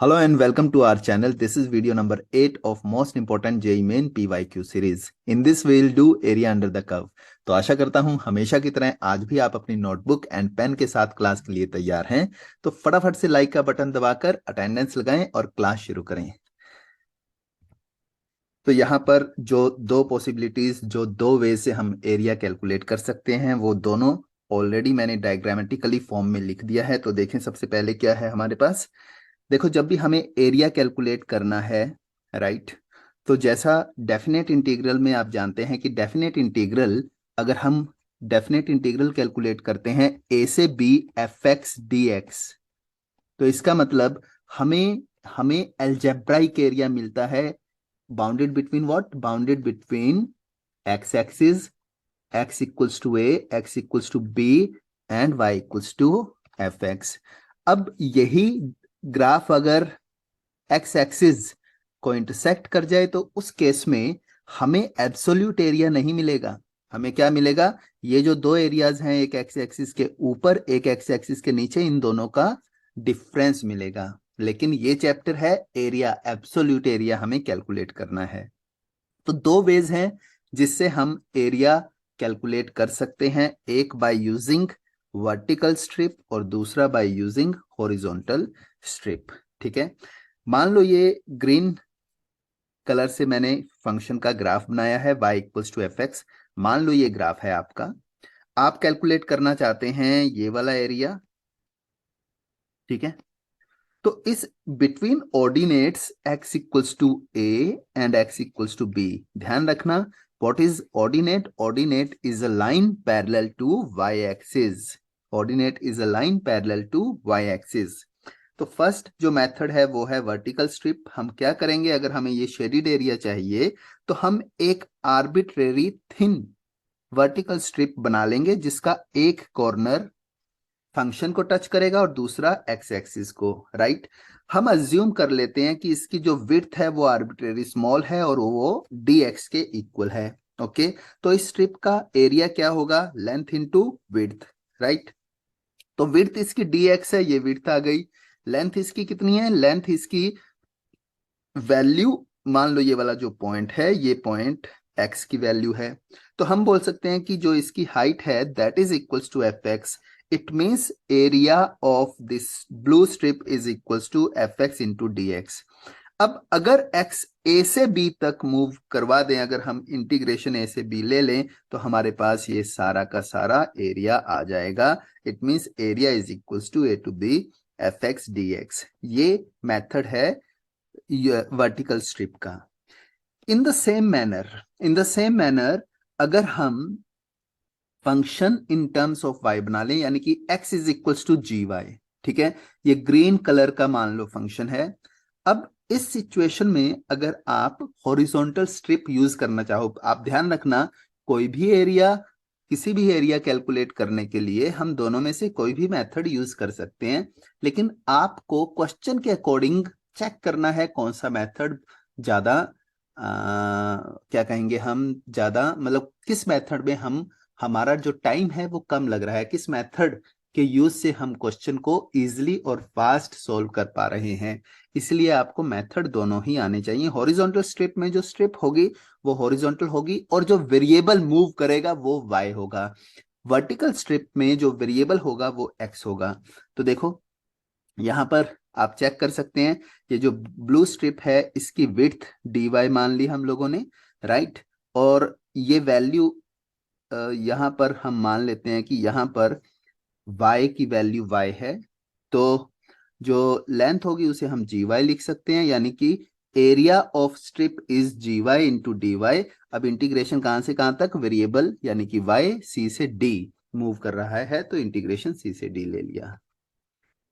Hello and welcome to our channel. This is video number 8 of most important JEE Main PYQ series. In this we'll do area under the curve. तो आशा करता हूं हमेशा की तरह आज भी आप अपनी नोटबुक एंड पेन के साथ क्लास के लिए तैयार हैं। तो फटाफट से लाइक का बटन दबाकर अटेंडेंस लगाएं और क्लास शुरू करें। तो यहाँ पर जो दो पॉसिबिलिटीज, जो दो वे से हम एरिया कैलकुलेट कर सकते हैं, वो दोनों ऑलरेडी मैंने डायग्रामेटिकली फॉर्म में लिख दिया है। तो देखें, सबसे पहले क्या है हमारे पास। देखो, जब भी हमें एरिया कैलकुलेट करना है, राइट, तो जैसा डेफिनेट इंटीग्रल में आप जानते हैं कि डेफिनेट इंटीग्रल, अगर हम डेफिनेट इंटीग्रल कैलकुलेट करते हैं ए से b f x d x, तो इसका मतलब हमें हमें एल्जेब्राइक एरिया मिलता है bounded between what, bounded between x axis, x equals to a, x equals to B and y equals to F x. अब यही ग्राफ अगर x एक्सिस को इंटरसेक्ट कर जाए तो उस केस में हमें एब्सोल्यूट एरिया नहीं मिलेगा। हमें क्या मिलेगा? ये जो दो एरियाज हैं, एक एक्स एक्सिस के ऊपर एक एक्स एक्सिस के नीचे, इन दोनों का डिफरेंस मिलेगा। लेकिन ये चैप्टर है एरिया, एब्सोल्यूट एरिया हमें कैलकुलेट करना है। तो दो वेज हैं जिससे हम एरिया कैलकुलेट कर सकते हैं, एक बाय यूजिंग वर्टिकल स्ट्रिप और दूसरा बाय यूजिंग हॉरिजॉन्टल स्ट्रिप। ठीक है, मान लो ये ग्रीन कलर से मैंने फंक्शन का ग्राफ बनाया है y equals to F x. मान लो ये ग्राफ है आपका, आप कैलकुलेट करना चाहते हैं ये वाला एरिया। ठीक है, तो इस between ordinates x equals to a and x equals to b, ध्यान रखना what is ordinate. Ordinate is a line parallel to y axis. Ordinate is a line parallel to y axis. तो first जो method है वो है vertical strip. हम क्या करेंगे, अगर हमें ये शेडिड एरिया चाहिए तो हम एक आर्बिट्रेरी थिन वर्टिकल स्ट्रिप बना लेंगे जिसका एक कॉर्नर फंक्शन को टच करेगा और दूसरा एक्स एक्सिस को, राइट। हम अज्यूम कर लेते हैं कि इसकी जो विड्थ है वो आर्बिट्रेरी स्मॉल है और वो डी एक्स के इक्वल है। ओके, तो इस स्ट्रिप का एरिया क्या होगा? Length into width, right. तो विड्थ इसकी डी एक्स है, ये विड्थ आ गई। लेंथ इसकी कितनी है? लेंथ इसकी वैल्यू, मान लो ये वाला जो पॉइंट है ये पॉइंट एक्स की वैल्यू है। तो हम बोल सकते हैं कि जो इसकी हाइट है that is equals to F x. It means area of this blue strip is equals to F x into d x. अब अगर x a से b तक मूव करवा दें, अगर हम इंटीग्रेशन a से b ले लें तो हमारे पास ये सारा का सारा एरिया आ जाएगा। It means area is equals to a to b f x d x. ये मेथड है वर्टिकल स्ट्रिप का। इन द सेम मैनर अगर हम function in terms of y बना लें, यानी कि x is equals to g y. ठीक है, ये ग्रीन कलर का मान लो फंक्शन है। अब इस सिचुएशन में अगर आप हॉरिजॉन्टल स्ट्रिप यूज करना चाहो, आप ध्यान रखना कोई भी एरिया, किसी भी एरिया कैलकुलेट करने के लिए हम दोनों में से कोई भी मेथड यूज कर सकते हैं, लेकिन आपको क्वेश्चन के अकॉर्डिंग चेक करना है कौन सा मेथड ज्यादा क्या कहेंगे हम, ज्यादा मतलब किस मेथड में हम, हमारा जो टाइम है वो कम लग रहा है, किस मेथड के यूज से हम क्वेश्चन को इजीली और फास्ट सोल्व कर पा रहे हैं। इसलिए आपको मेथड दोनों ही आने चाहिए। हॉरिजॉन्टल स्ट्रिप में जो स्ट्रिप होगी वो हॉरिजॉन्टल होगी और जो वेरिएबल मूव करेगा वो y होगा। वर्टिकल स्ट्रिप में जो वेरिएबल होगा वो x होगा। तो देखो यहां पर आप चेक कर सकते हैं, ये जो ब्लू स्ट्रिप है इसकी विड्थ dy मान ली हम लोगों ने, राइट। और ये वैल्यू यहां पर हम मान लेते हैं कि यहां पर y की वैल्यू y है, तो जो लेंथ होगी उसे हम जी वाई लिख सकते हैं, यानी कि area of strip is g y into d y. अब इंटीग्रेशन कहां से कहां तक? वेरिएबल यानी कि y c से d मूव कर रहा है, तो इंटीग्रेशन c से d ले लिया।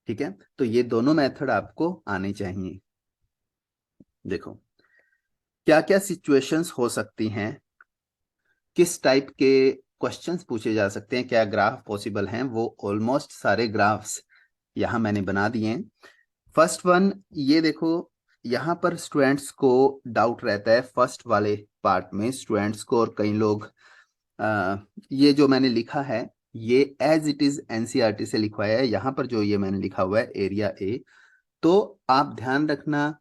ठीक है, तो ये दोनों मेथड आपको आने चाहिए। देखो क्या क्या सिचुएशंस हो सकती हैं, किस टाइप के क्वेश्चंस पूछे जा सकते हैं, क्या ग्राफ पॉसिबल हैं, वो ऑलमोस्ट सारे ग्राफ्स यहां मैंने बना दिए हैं। फर्स्ट वन, ये देखो यहाँ पर स्टूडेंट्स को डाउट रहता है फर्स्ट वाले पार्ट में, स्टूडेंट्स को और कई लोग ये जो मैंने लिखा है ये एज इट इज एनसीईआरटी से लिखवाया है। यहाँ पर जो ये मैंने लिखा हुआ है एरिया ए, तो आप ध्यान रखना,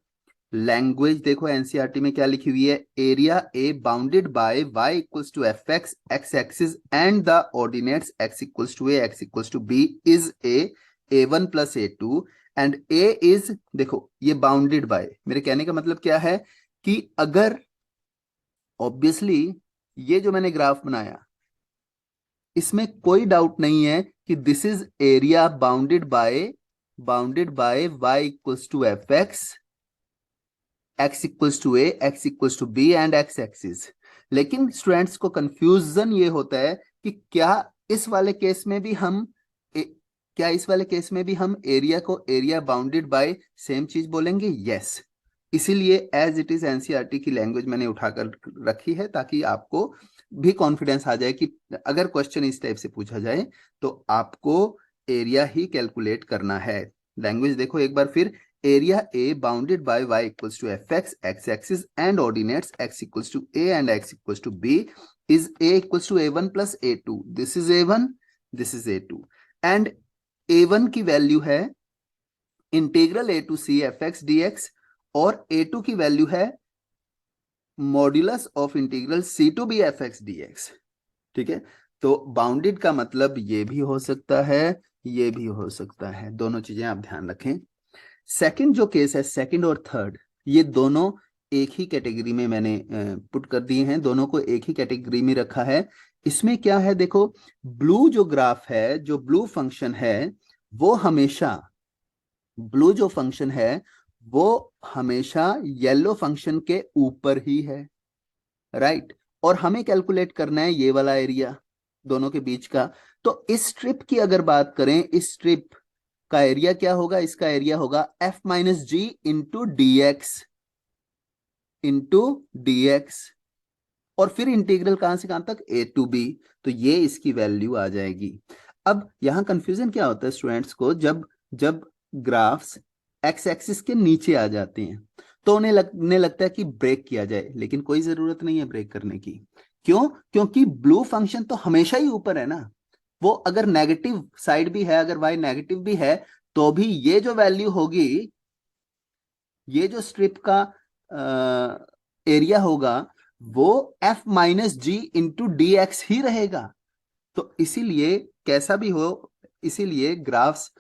लैंग्वेज देखो एनसीईआरटी में क्या लिखी हुई है, area A bounded by Y equals to F x x axis and the ordinates x equals to A x equals to b is A one plus A two and A is, देखो ये bounded by, मेरे कहने का मतलब क्या है कि अगर ऑब्वियसली ये जो मैंने ग्राफ बनाया इसमें कोई डाउट नहीं है कि this is area bounded by Y equals to F x equals to A x equals to B and x axis. लेकिन स्टूडेंट्स को कंफ्यूजन ये होता है कि क्या इस वाले केस में भी हम क्या इस वाले केस में भी हम एरिया को एरिया बाउंडेड बाय सेम चीज बोलेंगे? यस। इसीलिए एज इट इज एनसीईआरटी की लैंग्वेज मैंने उठाकर रखी है ताकि आपको भी कॉन्फिडेंस आ जाए कि अगर क्वेश्चन इस टाइप से पूछा जाए तो आपको एरिया ही कैलकुलेट करना है। लैंग्वेज देखो एक बार फिर, area A bounded by y equals to fx x axis and ordinates x equals to a and x equals to b is a equals to a1 plus a2. This is a1, this is a2 and a1 की value है integral a to c fx dx और a2 की value है modulus of integral c to b fx dx। ठीक है, तो bounded का मतलब ये भी हो सकता है, ये भी हो सकता है, दोनों चीजें आप ध्यान रखें। सेकंड जो केस है, सेकंड और थर्ड, ये दोनों एक ही कैटेगरी में मैंने पुट कर दिए हैं, दोनों को एक ही कैटेगरी में रखा है। इसमें क्या है देखो, ब्लू जो ग्राफ है, जो ब्लू फंक्शन है वो हमेशा, ब्लू जो फंक्शन है वो हमेशा येलो फंक्शन के ऊपर ही है, राइट। और हमें कैलकुलेट करना है ये वाला एरिया दोनों के बीच का। तो इस स्ट्रिप की अगर बात करें, इस स्ट्रिप का एरिया क्या होगा, इसका एरिया होगा एफ माइनस जी इंटू डी एक्स और फिर इंटीग्रल कहां से कहां तक, ए टू बी, तो ये इसकी वैल्यू आ जाएगी। अब यहां कंफ्यूजन क्या होता है स्टूडेंट्स को, जब जब ग्राफ्स एक्स एक्सिस के नीचे आ जाते हैं तो उन्हें लगने लगता है कि ब्रेक किया जाए, लेकिन कोई जरूरत नहीं है ब्रेक करने की। क्यों? क्योंकि ब्लू फंक्शन तो हमेशा ही ऊपर है ना, वो अगर नेगेटिव साइड भी है, अगर वाई नेगेटिव भी है तो भी ये जो वैल्यू होगी, ये जो स्ट्रिप का एरिया होगा वो एफ माइनस जी इंटू डी एक्स ही रहेगा। तो इसीलिए कैसा भी हो, इसीलिए ग्राफ्स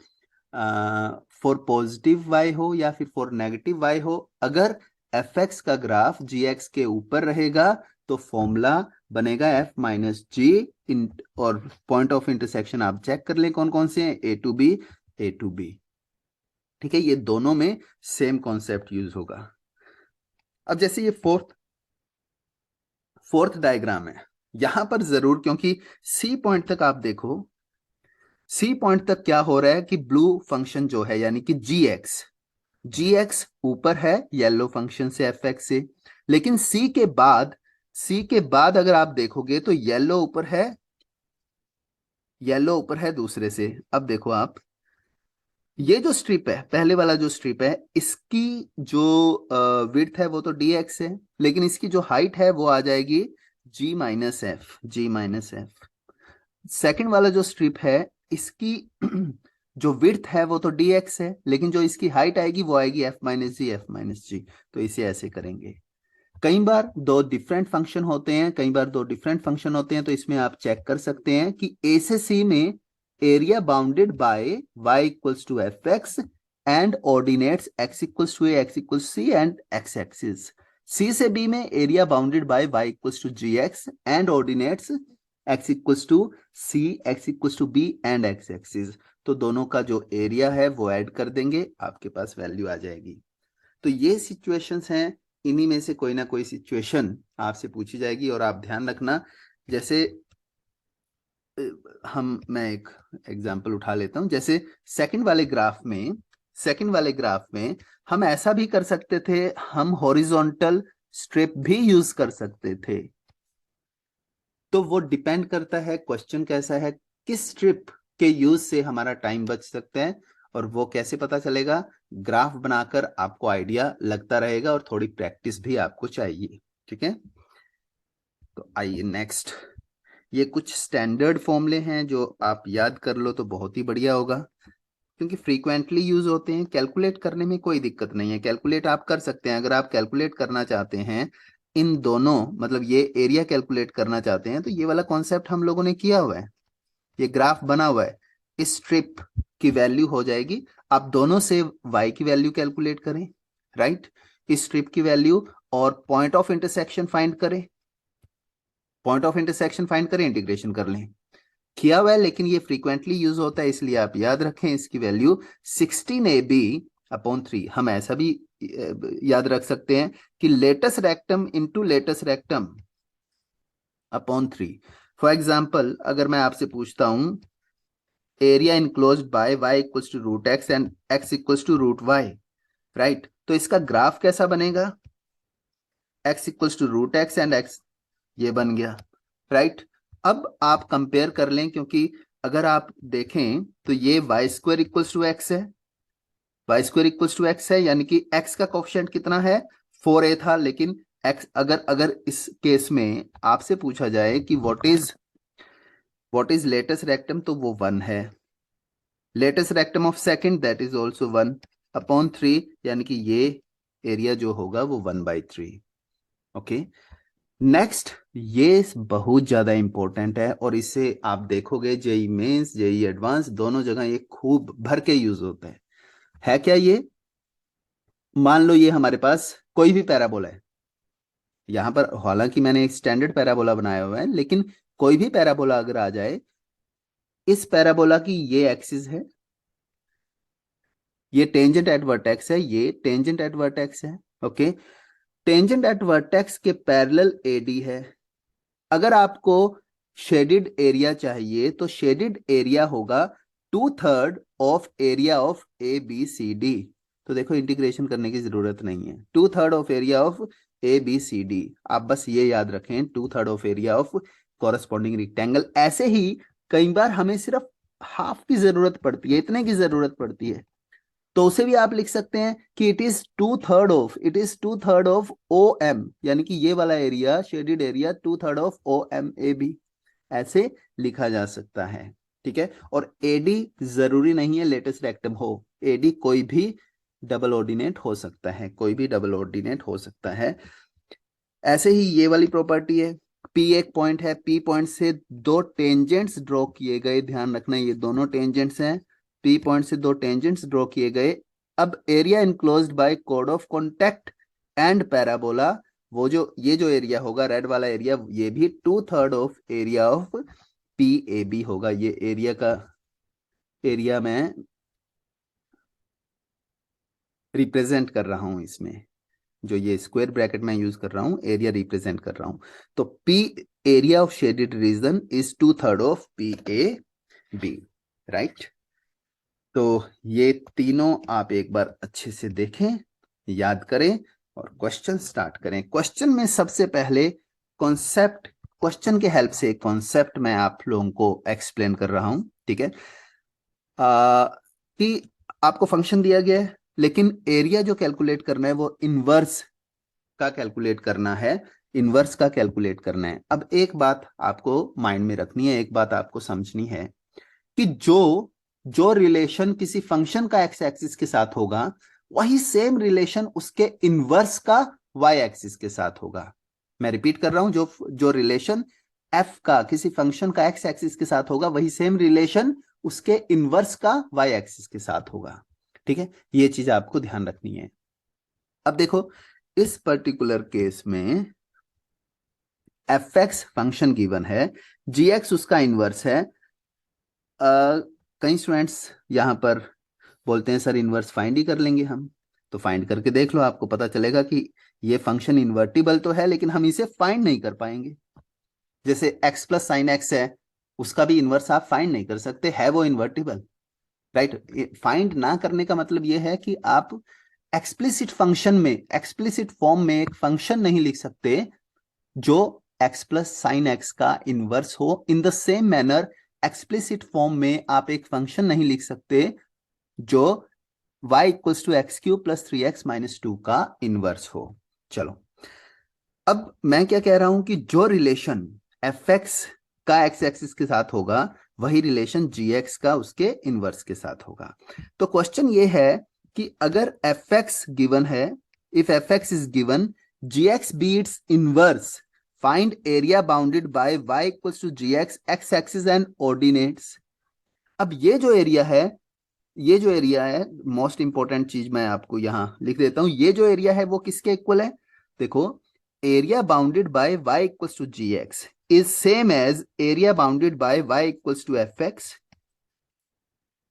फॉर पॉजिटिव वाई हो या फिर फॉर नेगेटिव वाई हो, अगर एफ एक्स का ग्राफ जी एक्स के ऊपर रहेगा तो फॉर्मूला बनेगा एफ माइनस जी इन, और पॉइंट ऑफ इंटरसेक्शन आप चेक कर लें कौन कौन से हैं, A to B, A to B. ठीक है, ये दोनों में सेम कॉन्सेप्ट यूज होगा। अब जैसे ये फोर्थ डायग्राम है, यहां पर जरूर, क्योंकि सी पॉइंट तक आप देखो, सी पॉइंट तक क्या हो रहा है कि ब्लू फंक्शन जो है यानी कि जी एक्स ऊपर है येलो फंक्शन से एफ एक्स से, लेकिन सी के बाद अगर आप देखोगे तो येलो ऊपर है, येलो ऊपर है दूसरे से। अब देखो आप, ये जो स्ट्रिप है, पहले वाला जो स्ट्रिप है, इसकी जो विड्थ है वो तो डी एक्स है, लेकिन इसकी जो हाइट है वो आ जाएगी जी माइनस एफ। सेकेंड वाला जो स्ट्रिप है, इसकी जो विड्थ है वो तो डी एक्स है, लेकिन जो इसकी हाइट आएगी वो आएगी एफ माइनस जी। तो इसे ऐसे करेंगे। कई बार दो डिफरेंट फंक्शन होते हैं, कई बार दो डिफरेंट फंक्शन होते हैं, तो इसमें आप चेक कर सकते हैं कि ए से सी में area bounded by Y equals to F X and ordinates x equals to A x equals C and x axis. C से बी में area bounded by Y equals to ji X and ordinates x equals to C X equals to B and x axis. तो दोनों का जो area है वो add कर देंगे, आपके पास वैल्यू आ जाएगी। तो ये सिचुएशंस हैं, इन्हीं में से कोई ना कोई सिचुएशन आपसे पूछी जाएगी। और आप ध्यान रखना, जैसे मैं एक एग्जांपल उठा लेता हूं, जैसे सेकंड वाले ग्राफ में हम ऐसा भी कर सकते थे, हम हॉरिजॉन्टल स्ट्रिप भी यूज कर सकते थे। तो वो डिपेंड करता है क्वेश्चन कैसा है, किस स्ट्रिप के यूज से हमारा टाइम बच सकता है, और वो कैसे पता चलेगा, ग्राफ बनाकर आपको आइडिया लगता रहेगा और थोड़ी प्रैक्टिस भी आपको चाहिए। ठीक है, तो आइए नेक्स्ट, ये कुछ स्टैंडर्ड फॉर्मूले हैं जो आप याद कर लो तो बहुत ही बढ़िया होगा। क्योंकि फ्रीक्वेंटली यूज होते हैं, कैलकुलेट करने में कोई दिक्कत नहीं है, कैलकुलेट आप कर सकते हैं। अगर आप कैलकुलेट करना चाहते हैं इन दोनों, मतलब ये एरिया कैलकुलेट करना चाहते हैं, तो ये वाला कॉन्सेप्ट हम लोगों ने किया हुआ है, ये ग्राफ बना हुआ है। इस स्ट्रिप की वैल्यू हो जाएगी, आप दोनों से y की वैल्यू कैलकुलेट करें, राइट, इस स्ट्रिप की वैल्यू, और पॉइंट ऑफ इंटरसेक्शन फाइंड करें, पॉइंट ऑफ इंटरसेक्शन फाइंड करें, इंटीग्रेशन कर लें। किया हुआ है, लेकिन ये फ्रीक्वेंटली यूज होता है, इसलिए आप याद रखें इसकी वैल्यू 16ab/3। हम ऐसा भी याद रख सकते हैं कि latus rectum into latus rectum upon 3। For example, अगर मैं आपसे पूछता हूं area enclosed by y equals to root x and x equals to root y, right, तो इसका ग्राफ कैसा बनेगा, x equals to root x and x, ये बन गया, राइट। अब आप कंपेयर कर लें, क्योंकि अगर आप देखें तो ये Y square equals to X है, Y square equals to X है, यानी कि x का कोफिशिएंट कितना है, 4a था, लेकिन x, अगर अगर इस केस में आपसे पूछा जाए कि व्हाट इज लेटेस्ट रेक्टम, तो वो 1 है। Latus rectum of second, that is also 1 upon 3, यानी कि ये एरिया जो होगा वो 1/3। ओके, नेक्स्ट, ये बहुत ज्यादा इंपॉर्टेंट है, और इससे आप देखोगे जेई मेंस जेई एडवांस दोनों जगह ये खूब भर के यूज होता है क्या ये, मान लो ये हमारे पास कोई भी पैराबोला है, यहां पर हालांकि मैंने एक स्टैंडर्ड पैराबोला बनाया हुआ है, लेकिन कोई भी पैराबोला अगर आ जाए, इस पैराबोला की ये एक्सिस है, ये टेंजेंट एट वर्टेक्स है, ये टेंजेंट एट वर्टेक्स है, ओके, टेंजेंट एट वर्टेक्स के पैरेलल एडी है। अगर आपको शेडिड एरिया चाहिए, तो शेडिड एरिया होगा 2/3 ऑफ एरिया ऑफ ABCD। तो देखो, इंटीग्रेशन करने की जरूरत नहीं है, 2/3 ऑफ एरिया ऑफ ABCD, आप बस ये याद रखें, 2/3 of area of corresponding rectangle. ऐसे ही कई बार हमें सिर्फ हाफ की जरूरत पड़ती है, इतने की जरूरत पड़ती है, तो उसे भी आप लिख सकते हैं कि इट इज 2/3 ऑफ OM, यानी कि ये वाला area, shaded area 2/3 of OMAB, ऐसे लिखा जा सकता है, ठीक है। और AD जरूरी नहीं है लेटेस्ट रेक्टम हो, AD कोई भी डबल ऑर्डिनेट हो सकता है, कोई भी डबल ऑर्डिनेट हो सकता है। ऐसे ही ये वाली प्रॉपर्टी है, P एक पॉइंट है, P पॉइंट से दो टेंजेंट्स ड्रॉ किए गए, ध्यान रखना ये दोनों टेंजेंट्स हैं, P पॉइंट से दो टेंजेंट्स ड्रॉ किए गए। अब area enclosed bye code of contact and parabola, वो जो ये जो एरिया होगा रेड वाला एरिया, ये भी 2/3 ऑफ एरिया ऑफ PAB होगा। ये एरिया का एरिया मैं रिप्रेजेंट कर रहा हूं, इसमें जो ये स्क्वायर ब्रैकेट में यूज कर रहा हूं, एरिया रिप्रेजेंट कर रहा हूं। तो P area of shaded region is 2/3 of PAB, right. तो ये तीनों आप एक बार अच्छे से देखें, याद करें और क्वेश्चन स्टार्ट करें। क्वेश्चन में सबसे पहले कॉन्सेप्ट, क्वेश्चन के हेल्प से कॉन्सेप्ट मैं आप लोगों को एक्सप्लेन कर रहा हूं, ठीक है। कि आपको फंक्शन दिया गया है, लेकिन एरिया जो कैलकुलेट करना है वो इनवर्स का कैलकुलेट करना है, इनवर्स का कैलकुलेट करना है। अब एक बात आपको माइंड में रखनी है, एक बात आपको समझनी है कि जो जो रिलेशन किसी फंक्शन का एक्स एक्सिस के साथ होगा, वही सेम रिलेशन उसके इनवर्स का वाई एक्सिस के साथ होगा। मैं रिपीट कर रहा हूं, जो जो रिलेशन एफ का किसी फंक्शन का एक्स एक्सिस के साथ होगा, वही सेम रिलेशन उसके इनवर्स का वाई एक्सिस के साथ होगा, ठीक है। ये चीज आपको ध्यान रखनी है। अब देखो, इस पर्टिकुलर केस में fx फंक्शन गिवन है, gx उसका इनवर्स है। कई स्टूडेंट्स यहां पर बोलते हैं सर इनवर्स फाइंड ही कर लेंगे हम, तो फाइंड करके देख लो, आपको पता चलेगा कि ये फंक्शन इन्वर्टिबल तो है, लेकिन हम इसे फाइंड नहीं कर पाएंगे। जैसे x प्लस साइन एक्स है, उसका भी इनवर्स आप फाइंड नहीं कर सकते, है वो इन्वर्टिबल, राइट। फाइंड ना करने का मतलब ये है कि आप एक्सप्लिसिट फंक्शन में, एक्सप्लिसिट फॉर्म में एक फंक्शन नहीं लिख सकते जो x प्लस साइन एक्स का इनवर्स हो। In the same manner explicit form में आप एक फंक्शन नहीं लिख सकते जो y equals to x³ plus 3x minus 2 का इनवर्स हो। चलो, अब मैं क्या कह रहा हूं कि जो रिलेशन fx का x एक्सिस के साथ होगा, वही रिलेशन जी एक्स का उसके इनवर्स के साथ होगा। तो क्वेश्चन ये है कि अगर एफ एक्स गिवन है, if f x is given, g x be its inverse, find area bounded by Y equals to ji x, x axis and ordinates. अब ये जो एरिया है, मोस्ट इंपॉर्टेंट चीज मैं आपको यहां लिख देता हूं, ये जो एरिया है वो किसके इक्वल है? देखो, area bounded by y equals to ji x is same as area bounded by y equals to F x.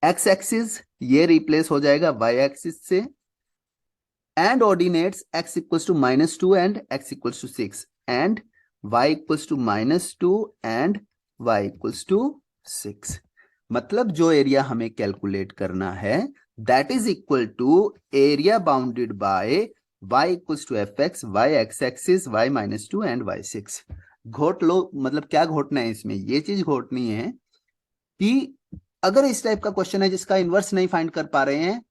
X axis ये रिप्लेस हो जाएगा y एक्सिस से, and ordinates x equals to -2 and x equals to 6 and y equals to -2 and y equals to 6। मतलब जो एरिया हमें calculate करना है that is equal to area bounded by y equals to F x, y x axis, y -2 and y 6। घोट लो, मतलब क्या घोटना है इसमें? ये चीज घोटनी है कि अगर इस टाइप का क्वेश्चन है जिसका इनवर्स नहीं फाइंड कर पा रहे हैं,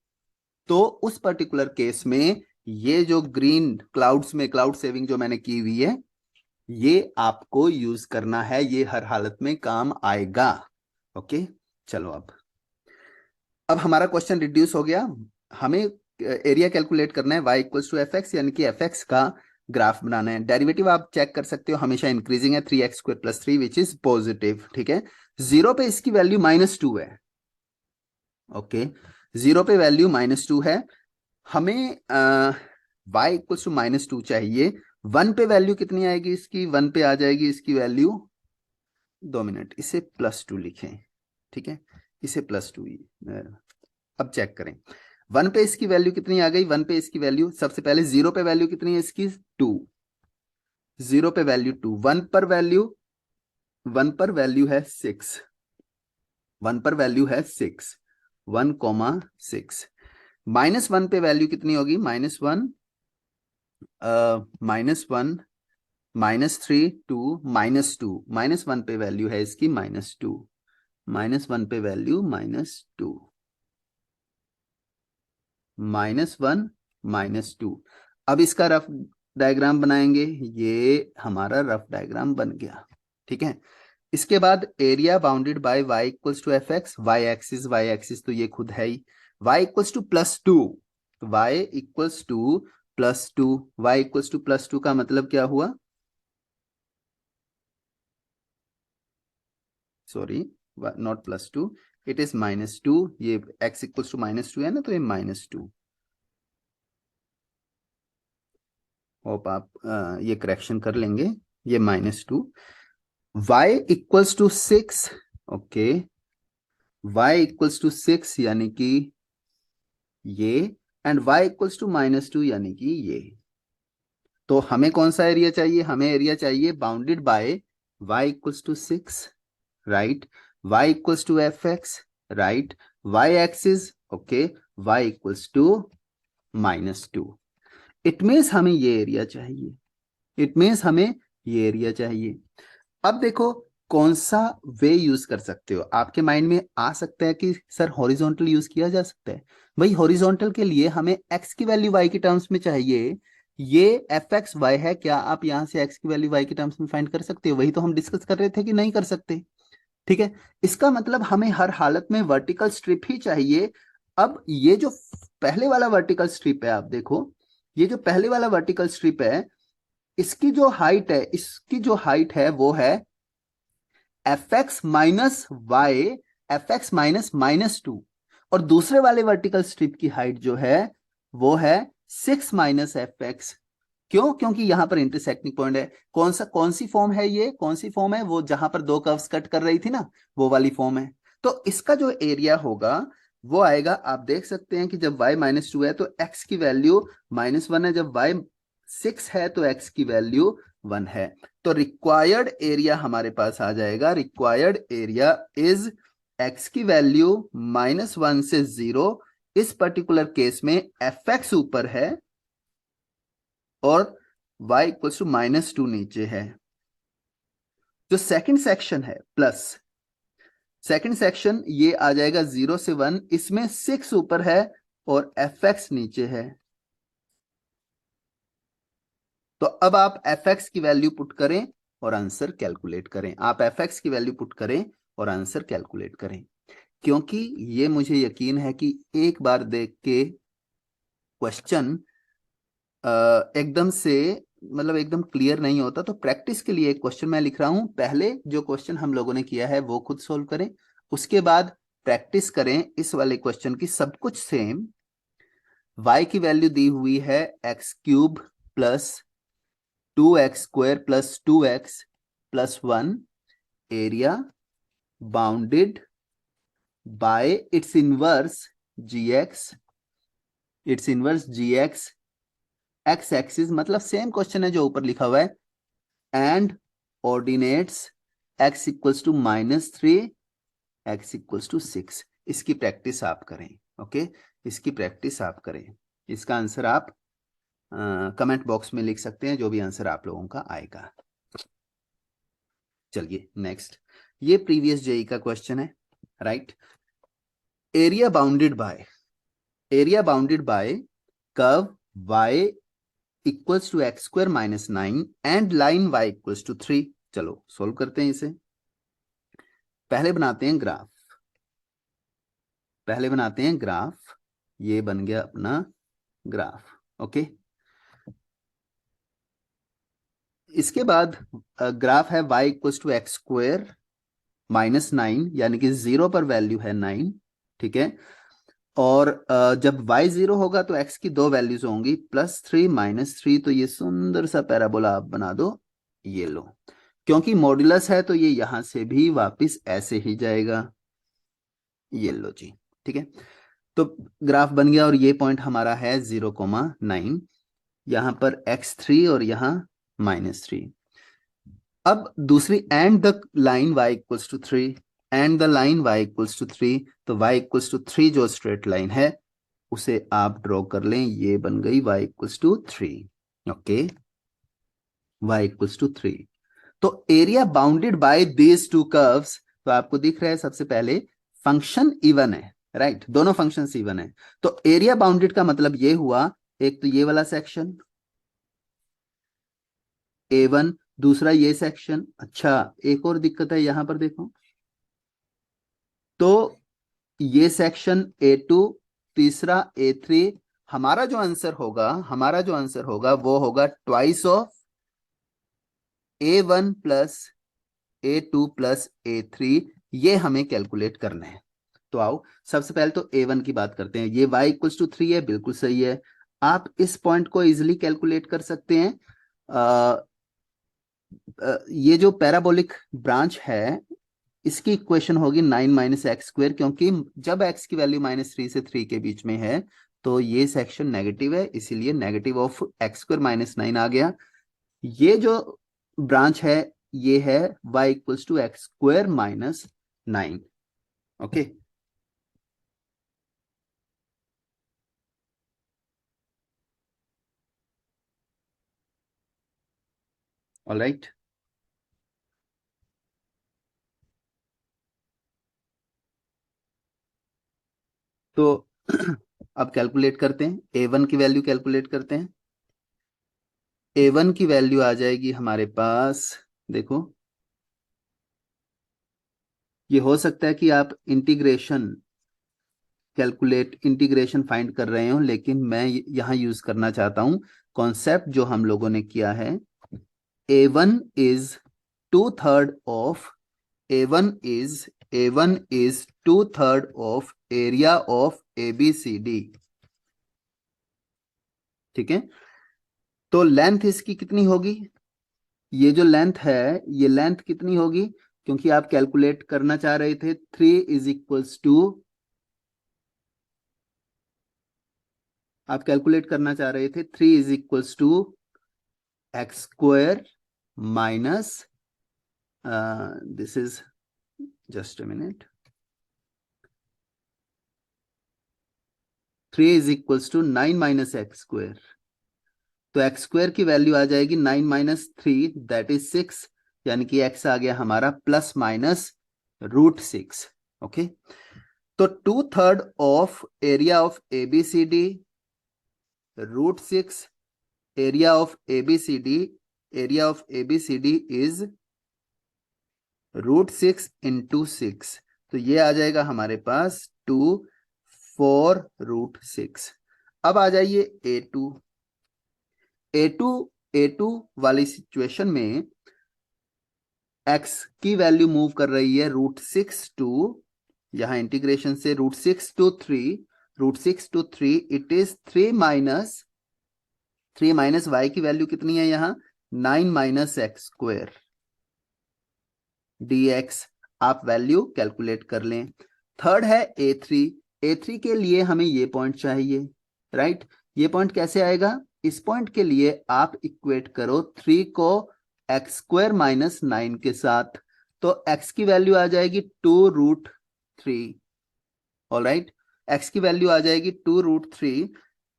तो उस पर्टिकुलर केस में ये जो ग्रीन क्लाउड्स में क्लाउड सेविंग जो मैंने की हुई है, ये आपको यूज करना है, ये हर हालत में काम आएगा। ओके, चलो अब हमारा क्वेश्चन रिड्यूस हो गया। हमें एरिया कैलकुलेट करना है y equals to F x, यानी कि एफ एक्स का ग्राफ बनाना है। डेरिवेटिव आप चेक कर सकते हो, हमेशा इंक्रीजिंग है, 3x² + 3 विच इज पॉजिटिव। ठीक है, जीरो पे इसकी वैल्यू -2 है। ओके, जीरो पे वैल्यू -2 है। हमें y इक्वल्स टू -2 चाहिए। वन पे वैल्यू कितनी आएगी इसकी? वन पे आ जाएगी इसकी वैल्यू, 2 मिनट, इसे +2 लिखें। ठीक है, इसे +2, अब चेक करें वन पे इसकी वैल्यू कितनी आ गई। वन पे इसकी वैल्यू, सबसे पहले जीरो पे वैल्यू कितनी है इसकी? 2। जीरो पे वैल्यू 2, वन पर वैल्यू है 6, वन पर वैल्यू है 6, 1,6। -1 पे वैल्यू कितनी होगी? -1, -1, -3, 2, -2। -1 पे वैल्यू है इसकी -2, -1 पे वैल्यू -2, -1, -2। अब इसका रफ डायग्राम बनाएंगे, ये हमारा रफ डायग्राम बन गया। ठीक है, इसके बाद area bounded by y equals to F x, y axis तो ये खुद है ही, y equals to +2, y equals to +2, y equals to +2 का मतलब क्या हुआ? Sorry, not +2, it is -2। ये x इक्वल्स टू -2 है ना, तो ये -2। होप आप ये करेक्शन कर लेंगे, ये -2। y equals to 6, okay, y equals to 6 यानी कि ये, एंड y इक्वल्स टू -2 यानी कि ये। तो हमें कौन सा एरिया चाहिए? हमें एरिया चाहिए bounded by y equals to 6, right, y equals to F x, right, y axis, okay, y equals to -2। It means हमें ये एरिया चाहिए, इट मीन्स हमें ये एरिया चाहिए। अब देखो कौन सा वे यूज कर सकते हो। आपके माइंड में आ सकता है कि सर हॉरिजॉन्टल यूज किया जा सकता है। भाई हॉरिजॉन्टल के लिए हमें x की वैल्यू y के टर्म्स में चाहिए। ये एफ एक्स वाई है, क्या आप यहां से x की वैल्यू y के टर्म्स में फाइंड कर सकते हो? वही तो हम डिस्कस कर रहे थे कि नहीं कर सकते। ठीक है, इसका मतलब हमें हर हालत में वर्टिकल स्ट्रिप ही चाहिए। अब ये जो पहले वाला वर्टिकल स्ट्रिप है, आप देखो, ये जो पहले वाला वर्टिकल स्ट्रिप है, इसकी जो हाइट है, इसकी जो हाइट है वो है f x minus y, f x -2। और दूसरे वाले वर्टिकल स्ट्रिप की हाइट जो है वो है 6 - एफ एक्स। क्यों? क्योंकि यहां पर इंटरसेक्टिंग पॉइंट है। कौन सी फॉर्म है ये? कौन सी फॉर्म है? वो जहां पर दो कर्व्स कट कर रही थी ना, वो वाली फॉर्म है। तो इसका जो एरिया होगा वो आएगा, आप देख सकते हैं कि जब y -2 है तो x की वैल्यू -1 है, जब y 6 है तो x की वैल्यू 1 है। तो रिक्वायर्ड एरिया हमारे पास आ जाएगा, रिक्वायर्ड एरिया इज x की वैल्यू -1 से 0। इस पर्टिकुलर केस में एफ एक्स ऊपर है और y इक्वल्स टू -2 नीचे है। जो सेकंड सेक्शन है प्लस, सेकंड सेक्शन ये आ जाएगा 0 से 1, इसमें 6 ऊपर है और एफ एक्स नीचे है। तो अब आप एफ एक्स की वैल्यू पुट करें और आंसर कैलकुलेट करें। आप एफ एक्स की वैल्यू पुट करें और आंसर कैलकुलेट करें, क्योंकि ये मुझे यकीन है कि एक बार देख के क्वेश्चन एकदम से मतलब एकदम क्लियर नहीं होता। तो प्रैक्टिस के लिए एक क्वेश्चन मैं लिख रहा हूं, पहले जो क्वेश्चन हम लोगों ने किया है वो खुद सोल्व करें, उसके बाद प्रैक्टिस करें इस वाले क्वेश्चन की। सब कुछ सेम, y की वैल्यू दी हुई है x³ plus 2x² plus 2x plus 1, area bounded by its inverse gx, its inverse gx, x axis मतलब सेम क्वेश्चन है जो ऊपर लिखा हुआ है, and ordinates x equals to -3, x equals to 6। इसकी प्रैक्टिस आप करें, ओके, इसकी प्रैक्टिस आप करें। इसका आंसर आप कमेंट बॉक्स में लिख सकते हैं, जो भी आंसर आप लोगों का आएगा। चलिए नेक्स्ट, ये प्रीवियस जेई का क्वेश्चन है, right. Area bounded by, area bounded by curve y equals to x² -9 and line y equals to 3। चलो सोल्व करते हैं इसे। पहले बनाते हैं ग्राफ, पहले बनाते हैं ग्राफ। ये बन गया अपना ग्राफ, ओके। इसके बाद ग्राफ है y इक्वल्स टू x² -9, यानी कि 0 पर वैल्यू है 9, ठीक है। और जब y 0 होगा तो x की दो वैल्यूज होंगी, +3 -3। तो ये सुंदर सा पैराबोला आप बना दो, ये लो। क्योंकि मॉड्यूलस है तो ये यहां से भी वापस ऐसे ही जाएगा, ये लो जी, ठीक है। तो ग्राफ बन गया और ये पॉइंट हमारा है 0,9, यहां पर x3 और यहां -3। अब दूसरी, and the line y equals to 3, and the line y equals to 3। तो y इक्वल्स टू 3 जो स्ट्रेट लाइन है उसे आप ड्रॉ कर लें, ये बन गई y equals to 3, okay, y equals to 3। तो area bounded by these two curves, तो आपको दिख रहा है सबसे पहले फंक्शन इवन है, राइट, दोनों फंक्शन इवन है। तो एरिया बाउंडेड का मतलब ये हुआ, एक तो ये वाला सेक्शन A1, दूसरा ये सेक्शन। अच्छा, एक और दिक्कत है यहां पर देखो, तो ये सेक्शन A2, तीसरा A3। हमारा जो आंसर होगा, हमारा जो आंसर होगा वो होगा twice of A1 plus A2 plus A3। ये हमें कैलकुलेट करना है। तो आओ सबसे पहले तो A1 की बात करते हैं। ये y इक्वल्स टू 3 है, बिल्कुल सही है। आप इस पॉइंट को इजिली कैलकुलेट कर सकते हैं। ये जो पैराबोलिक ब्रांच है इसकी इक्वेशन होगी 9 - x², क्योंकि जब x की वैल्यू -3 से 3 के बीच में है तो ये सेक्शन नेगेटिव है, इसीलिए नेगेटिव ऑफ x² -9 आ गया। ये जो ब्रांच है ये है y equals to x² -9, okay. Alright, तो अब कैलकुलेट करते हैं, A1 की वैल्यू कैलकुलेट करते हैं। A1 की वैल्यू आ जाएगी हमारे पास, देखो ये हो सकता है कि आप इंटीग्रेशन फाइंड कर रहे हो, लेकिन मैं यहां यूज करना चाहता हूं कॉन्सेप्ट जो हम लोगों ने किया है। A1 is 2/3 of, A1 is A1 is 2/3 of area of ABCD, ठीक है। तो लेंथ इसकी कितनी होगी, ये जो लेंथ है ये लेंथ कितनी होगी, क्योंकि आप कैलकुलेट करना चाह रहे थे 3 इज इक्वल्स टू, आप कैलकुलेट करना चाह रहे थे 3 is equals to x² minus, this is, just a minute, 3 is equals to 9 - x²। तो x² की वैल्यू आ जाएगी 9 - 3, दैट इज 6, यानी कि x आ गया हमारा +/√6, ओके। तो 2/3 of area of ABCD √6, area of ABCD, area of ABCD is √6 into 6, तो ये आ जाएगा हमारे पास 4√6। अब आ जाइए A2। A2 A2 वाली सिचुएशन में x की वैल्यू मूव कर रही है √6 टू, यहां इंटीग्रेशन से √6 to 3 it is 3 minus y की वैल्यू कितनी है यहाँ, 9 माइनस एक्स स्क्वेयर dx। आप वैल्यू कैलकुलेट कर लें। थर्ड है A3। A3 के लिए हमें ये पॉइंट चाहिए, राइट। ये पॉइंट कैसे आएगा, इस पॉइंट के लिए आप इक्वेट करो 3 को x² माइनस 9 के साथ, तो x की वैल्यू आ जाएगी 2√3। ऑलराइट, x की वैल्यू आ जाएगी 2√3।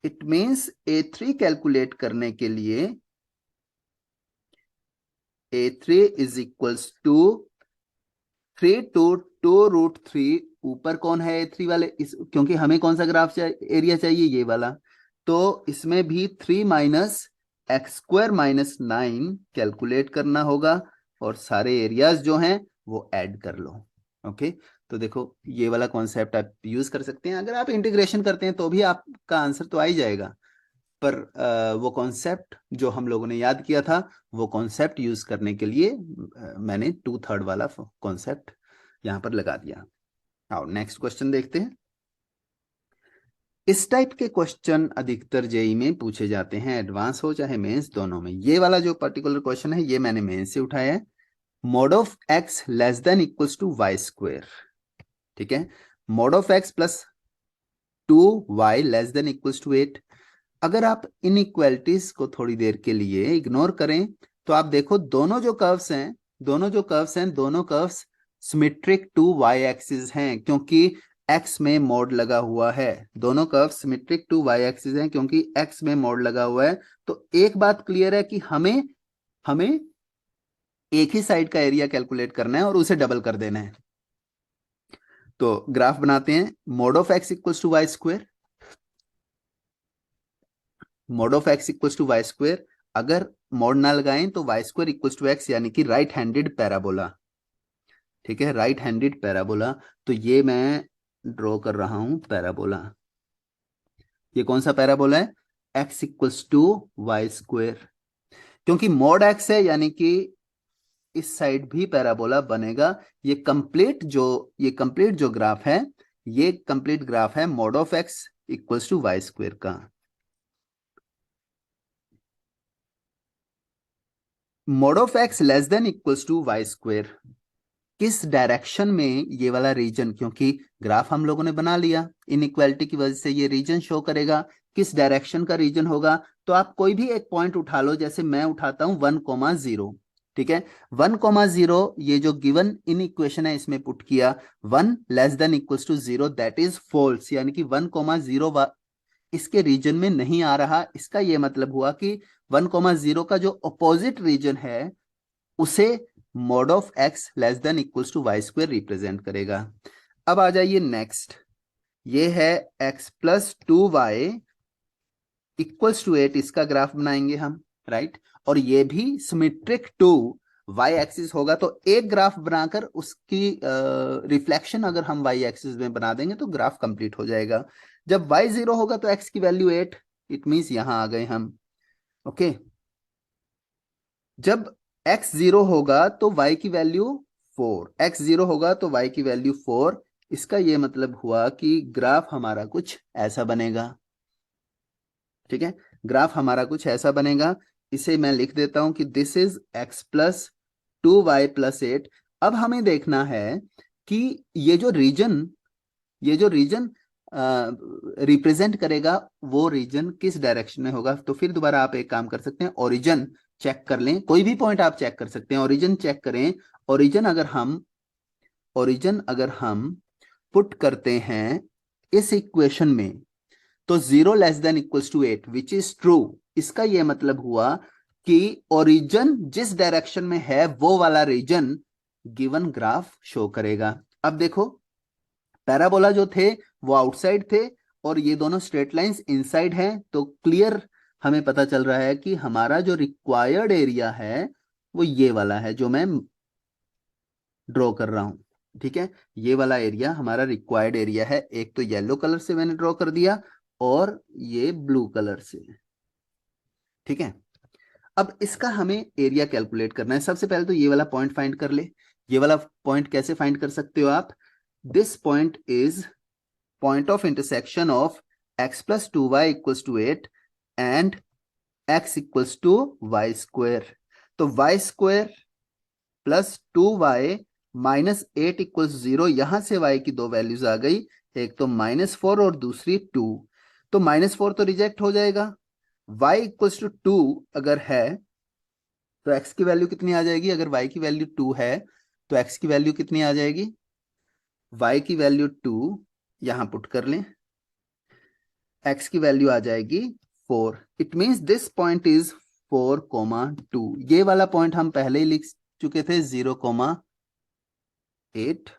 इट मींस A3 कैलकुलेट करने के लिए A3 is equals to 3 to 2√3। ऊपर कौन है A3 वाले, क्योंकि हमें कौन सा ग्राफ एरिया चाहिए, ये वाला, तो इसमें भी 3 माइनस x² माइनस 9 कैलकुलेट करना होगा, और सारे एरियाज जो हैं वो ऐड कर लो। ओके, तो देखो ये वाला कॉन्सेप्ट आप यूज कर सकते हैं। अगर आप इंटीग्रेशन करते हैं तो भी आपका आंसर तो आ ही जाएगा, पर वो कॉन्सेप्ट जो हम लोगों ने याद किया था, वो कॉन्सेप्ट यूज करने के लिए मैंने 2/3 वाला कॉन्सेप्ट यहां पर लगा दिया। आओ नेक्स्ट क्वेश्चन देखते हैं। इस टाइप के क्वेश्चन अधिकतर जेई में पूछे जाते हैं, एडवांस हो चाहे मेंस, दोनों में। ये वाला जो पर्टिकुलर क्वेश्चन है ये मैंने मेंस से उठाया है। Mod of x less than equals to y², ठीक है। Mod of x plus 2y less than equals to 8। अगर आप इनइक्वालिटीज को थोड़ी देर के लिए इग्नोर करें तो आप देखो दोनों curves symmetric to y axis हैं, क्योंकि x में मोड लगा हुआ है। दोनों curves symmetric to y axis हैं क्योंकि x में मोड लगा हुआ है। तो एक बात क्लियर है कि हमें हमें एक ही साइड का एरिया कैलकुलेट करना है और उसे डबल कर देना है। तो ग्राफ बनाते हैं। Mod of x equals to y², mod of x equals to y²। अगर मोड ना लगाएं तो y² इक्वल्स टू x, यानी कि राइट हैंडेड पैराबोला, ठीक है, राइट हैंडेड पैराबोला। तो ये मैं ड्रॉ कर रहा हूं पैराबोला। ये कौन सा पैराबोला है, x इक्वल्स टू y²। क्योंकि मोड x है यानी कि इस साइड भी पैराबोला बनेगा। ये कंप्लीट जो ग्राफ है, ये कंप्लीट ग्राफ है mod of x equals to y² का। Mod of x less than equals to y², किस डायरेक्शन में ये वाला रीजन, क्योंकि ग्राफ हम लोगों ने बना लिया, इनइक्वालिटी की वजह से ये रीजन शो करेगा, किस डायरेक्शन का रीजन होगा। तो आप कोई भी एक पॉइंट उठा लो, जैसे मैं उठाता हूं 1,0, ठीक है। 1,0 ये जो गिवन इन इक्वेशन है इसमें पुट किया, 1 less than equals to 0, that is false, यानी कि 1,0 इसके रीजन में नहीं आ रहा। इसका ये मतलब हुआ कि 1,0 का जो अपोजिट रीजन है उसे mod of x less than equals to y² represent करेगा। अब आ जाइए नेक्स्ट, ये है x plus 2y equals to 8, इसका ग्राफ बनाएंगे हम, राइट। और ये भी सिमेट्रिक टू y एक्सिस होगा, तो एक ग्राफ बनाकर उसकी रिफ्लेक्शन अगर हम y एक्सिस में बना देंगे तो ग्राफ कंप्लीट हो जाएगा। जब y 0 होगा तो x की वैल्यू 8, इट मींस यहां आ गए हम। ओके, जब x 0 होगा तो y की वैल्यू 4, x 0 होगा तो y की वैल्यू 4। इसका ये मतलब हुआ कि ग्राफ हमारा कुछ ऐसा बनेगा, ठीक है। ग्राफ हमारा कुछ ऐसा बनेगा। इसे मैं लिख देता हूं कि this is x plus 2y plus 8। अब हमें देखना है कि ये जो रीजन रिप्रेजेंट करेगा वो रीजन किस डायरेक्शन में होगा। तो फिर दोबारा आप एक काम कर सकते हैं, ओरिजिन चेक कर लें, कोई भी पॉइंट आप चेक कर सकते हैं, ओरिजिन चेक करें। ओरिजिन अगर हम पुट करते हैं इस इक्वेशन में तो 0 less than equals to 8 which is true. इसका यह मतलब हुआ कि ओरिजिन जिस डायरेक्शन में है वो वाला रीजन गिवन ग्राफ शो करेगा। अब देखो पैराबोला जो थे वो आउटसाइड थे और ये दोनों स्ट्रेट लाइंस इनसाइड हैं, तो क्लियर हमें पता चल रहा है कि हमारा जो रिक्वायर्ड एरिया है वो ये वाला है, जो मैं ड्रॉ कर रहा हूं। ठीक है, ये वाला एरिया हमारा रिक्वायर्ड एरिया है। एक तो येलो कलर से मैंने ड्रॉ कर दिया और ये ब्लू कलर से। ठीक है, अब इसका हमें एरिया कैलकुलेट करना है। सबसे पहले तो ये वाला पॉइंट फाइंड कर ले। ये वाला पॉइंट कैसे फाइंड कर सकते हो आप? This point is point of intersection of x plus 2y equals to 8 and x equals to y square। तो y square plus 2y minus 8 equals 0। यहां से y की दो वैल्यूज आ गई, एक तो -4 और दूसरी 2। तो -4 तो रिजेक्ट हो जाएगा। y इक्वल्स टू 2 अगर है तो x की वैल्यू कितनी आ जाएगी? अगर y की वैल्यू 2 है तो x की वैल्यू कितनी आ जाएगी? y की वैल्यू 2 यहां पुट कर लें, x की वैल्यू आ जाएगी 4। It means this point is 4,2। ये वाला पॉइंट हम पहले ही लिख चुके थे 0,8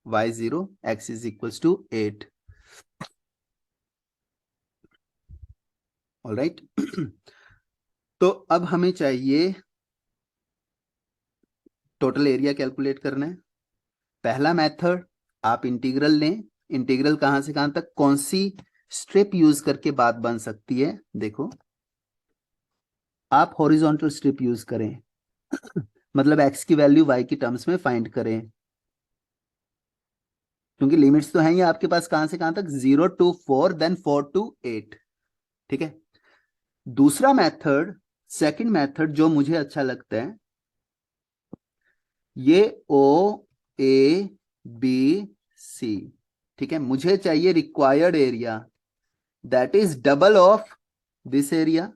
y0 x is equals to 8। Alright. तो अब हमें चाहिए टोटल एरिया कैलकुलेट करना है। पहला मेथड, आप इंटीग्रल लें। इंटीग्रल कहां से कहां तक, कौन सी स्ट्रिप यूज करके बात बन सकती है? देखो, आप हॉरिजॉन्टल स्ट्रिप यूज करें, मतलब x की वैल्यू y की टर्म्स में फाइंड करें, क्योंकि लिमिट्स तो हैं ही आपके पास कहां से कहां तक, 0 to 4 देन 4 to 8। ठीक है, दूसरा मेथड, सेकंड मेथड जो मुझे अच्छा लगता है, ये ओ ए बी सी। ठीक है, मुझे चाहिए required area that is double of this area.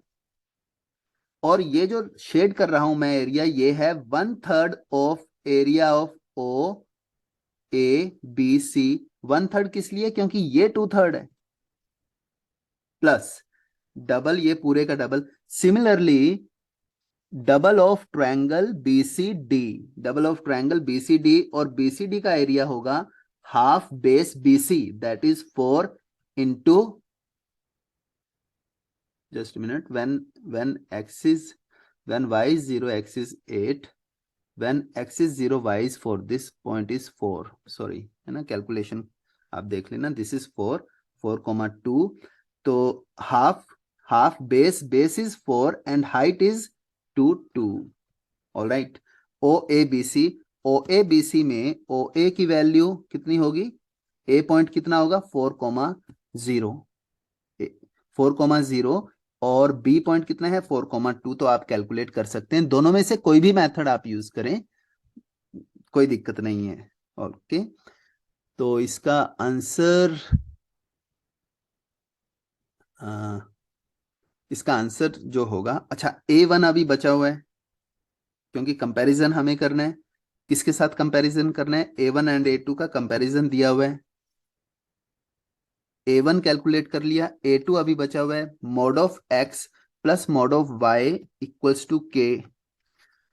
और ये जो शेड कर रहा हूं मैं एरिया, ये है 1/3 of area of O A B C. 1/3 किस लिए? क्योंकि ये 2/3 है, प्लस डबल ये पूरे का double. Similarly double of triangle BCD, double of triangle BCD, और बीसीडी का एरिया होगा half base BC, that is 4 into, just minute, when x is, when y is 0 x is 8, when x is 0 y is 4, this point is 4, sorry है ना, calculation आप देख लेना, this is 4, 4,2। तो half, half base is 4 and height is 2 2। All right, O A B C, O A B C में O ए की value कितनी होगी? ए पॉइंट कितना होगा? 4,0, 4,0, और बी पॉइंट कितना है? 4,2। तो आप कैलकुलेट कर सकते हैं, दोनों में से कोई भी मेथड आप यूज करें, कोई दिक्कत नहीं है। ओके, तो इसका आंसर, इसका आंसर जो होगा, अच्छा A1 अभी बचा हुआ है, क्योंकि कंपैरिजन हमें करना है। किसके साथ कंपैरिजन करना है? A1 एंड A2 का कंपैरिजन दिया हुआ है। A1 कैलकुलेट कर लिया, A2 अभी बचा हुआ है। Mod of x plus mod of y equals to k,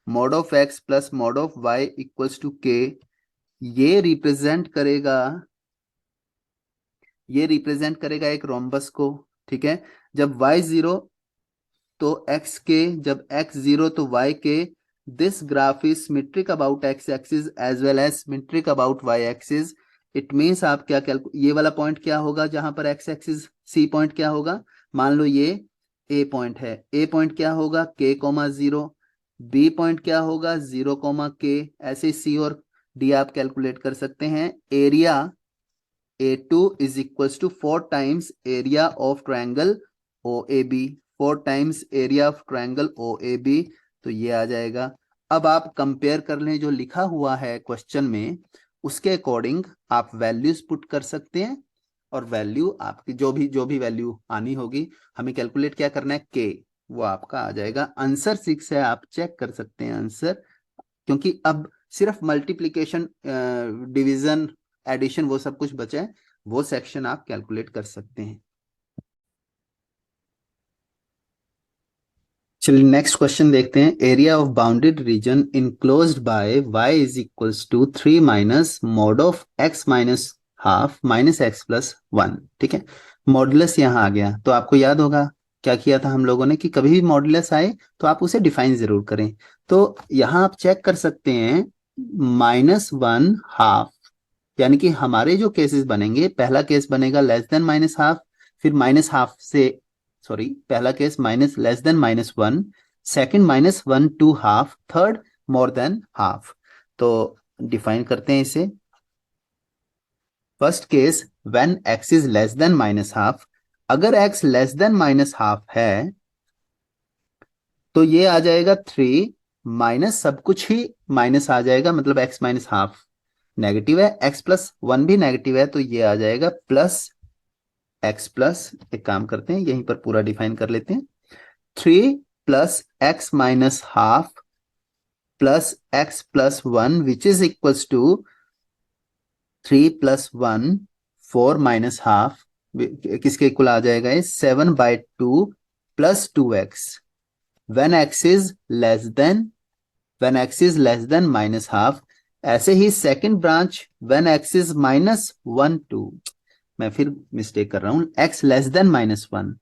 mod of x plus mod of y equals to k। ये रिप्रेजेंट करेगा, ये रिप्रेजेंट करेगा एक रोम्बस को। ठीक है, जब y 0 तो x के, जब x 0 तो y के। This graph is symmetric about x axis as well as symmetric about y axis. It means आप क्या ये वाला पॉइंट क्या होगा जहां पर x एक्सिस, c पॉइंट क्या होगा? मान लो ये a पॉइंट है, a पॉइंट क्या होगा? k,0। b पॉइंट क्या होगा? 0, k। ऐसे c और d आप कैलकुलेट कर सकते हैं। Area A2 is equals to 4 times area of triangle OAB, 4 times area of triangle OAB। तो ये आ जाएगा। अब आप कंपेयर कर लें जो लिखा हुआ है क्वेश्चन में, उसके अकॉर्डिंग आप वैल्यूज पुट कर सकते हैं, और वैल्यू आपकी जो भी वैल्यू आनी होगी, हमें कैलकुलेट क्या करना है? के, वो आपका आ जाएगा। आंसर 6 है, आप चेक कर सकते हैं आंसर, क्योंकि अब सिर्फ मल्टीप्लीकेशन, डिवीजन, एडिशन वो सब कुछ बचा है, वो सेक्शन आप कैलकुलेट कर सकते हैं। चलिए नेक्स्ट क्वेश्चन देखते हैं। Area of bounded region enclosed by y is equals to 3 minus mod of x minus half minus x plus 1। ठीक है, मॉडुलस यहाँ आ गया, तो आपको याद होगा क्या किया था हम लोगों ने, कि कभी भी मॉडुलस आए तो आप उसे डिफाइन जरूर करें। तो यहाँ आप चेक कर सकते हैं -1/2, यानी कि हमारे जो केसेस बनेंगे, पहला केस बनेगा लेस देन -1/2, फिर -1/2 से, सॉरी, पहला case minus less than -1, second -1/2, third more than half. तो डिफाइन करते हैं इसे। First case, when x is less than -1/2, अगर x लेस देन -1/2 है तो ये आ जाएगा 3 माइनस सब कुछ ही माइनस आ जाएगा, मतलब x -1/2 नेगेटिव है, x+1 भी नेगेटिव है, तो ये आ जाएगा प्लस x प्लस, एक काम करते हैं यहीं पर पूरा डिफाइन कर लेते हैं, 3 plus x -1/2 plus x+1 which is equals to 3 + 1, 4 - half, किसके इक्वल आ जाएगा ये, 7/2 plus 2x, when x is less than, when x is less than -1/2। ऐसे ही second branch, when x is -1 2, मैं फिर मिस्टेक कर रहा हूं, x less than -1,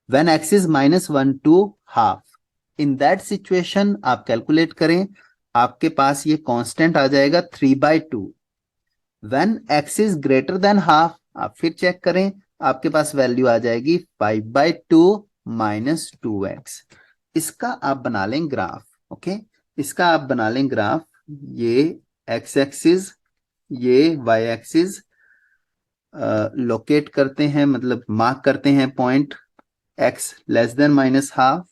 when x is -1 2 half, in that situation आप कैलकुलेट करें, आपके पास ये कांस्टेंट आ जाएगा 3/2। When x is greater than half, आप फिर चेक करें, आपके पास वैल्यू आ जाएगी 5/2 -2x। इसका आप बना लें ग्राफ। ओके, इसका आप बना लें ग्राफ, ये x एक्सिस, ये y एक्सिस, लोकेट करते हैं, मतलब मार्क करते हैं पॉइंट x लेस देन -1/2,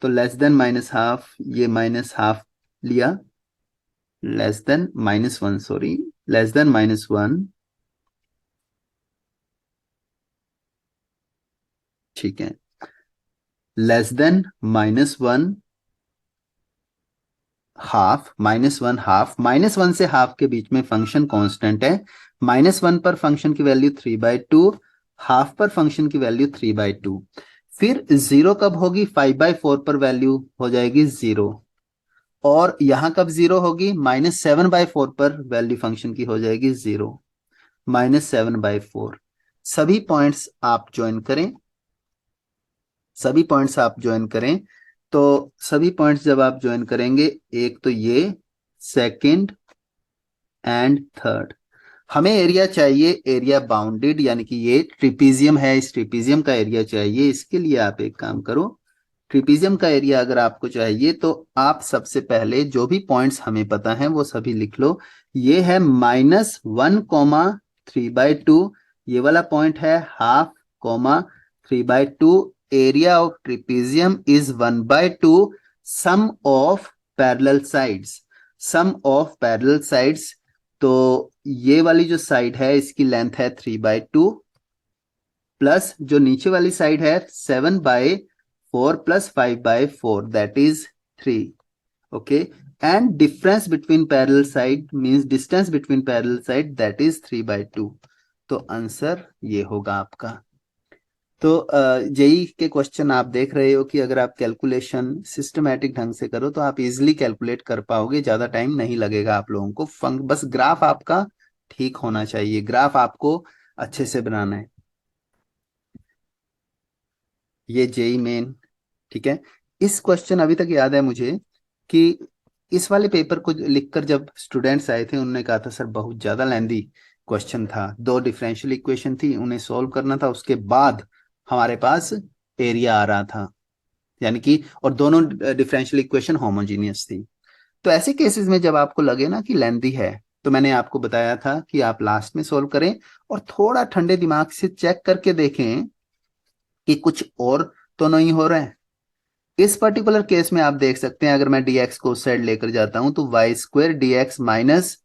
तो लेस देन -1/2, ये -1/2 लिया, less than -1, sorry, less than -1, ठीक है, लेस देन -1 हाफ, -1 से हाफ के बीच में फंक्शन कांस्टेंट है, -1 पर फंक्शन की वैल्यू 3/2, हाफ पर फंक्शन की वैल्यू 3/2। फिर जीरो कब होगी, 5/4 पर वैल्यू हो जाएगी जीरो, और यहां कब जीरो होगी, -7/4 पर वैल्यू फंक्शन की हो जाएगी जीरो, -7/4। सभी पॉइंट्स आप ज्वाइन करें, सभी पॉइंट्स आप ज्वाइन करें, तो सभी पॉइंट्स जब आप ज्वाइन करेंगे, एक तो ये, सेकंड एंड थर्ड, हमें एरिया चाहिए, एरिया बाउंडेड, यानी कि ये ट्रिपीजियम है, इस ट्रिपीजियम का एरिया चाहिए। इसके लिए आप एक काम करो, ट्रिपीजियम का एरिया अगर आपको चाहिए तो आप सबसे पहले जो भी पॉइंट्स हमें पता है वो सभी लिख लो। ये है -1, 3/2, ये वाला पॉइंट है 1/2, 3/2, area of trapezium is 1/2 sum of parallel sides, sum of parallel sides, तो ये वाली जो साइड है इसकी लेंथ है 3/2, प्लस जो नीचे वाली साइड है 7/4 plus 5/4, that is 3। Okay, and difference between parallel side means distance between parallel side, that is 3/2। तो आंसर ये होगा आपका। तो जेई के क्वेश्चन आप देख रहे हो कि अगर आप कैलकुलेशन सिस्टमैटिक ढंग से करो तो आप इजीली कैलकुलेट कर पाओगे, ज्यादा टाइम नहीं लगेगा आप लोगों को। बस ग्राफ आपका ठीक होना चाहिए, ग्राफ आपको अच्छे से बनाना है। ये जेई मेन, ठीक है। इस क्वेश्चन अभी तक याद है मुझे कि इस वाले पेपर को लिखकर जब स्टूडेंट्स आए थे उन्होंने कहा था सर बहुत ज्यादा लेंदी क्वेश्चन था, दो डिफरेंशियल इक्वेशन थी उन्हें सॉल्व करना था, उसके बाद हमारे पास एरिया आ रहा था, यानी कि, और दोनों डिफरेंशियल इक्वेशन होमोजीनियस थी। तो ऐसे केसेस में जब आपको लगे ना कि लेंदी है, तो मैंने आपको बताया था कि आप लास्ट में सॉल्व करें और थोड़ा ठंडे दिमाग से चेक करके देखें कि कुछ और तो नहीं हो रहा है। इस पर्टिकुलर केस में आप देख सकते हैं, अगर मैं dx को उस साइड लेकर जाता हूं तो y² dx minus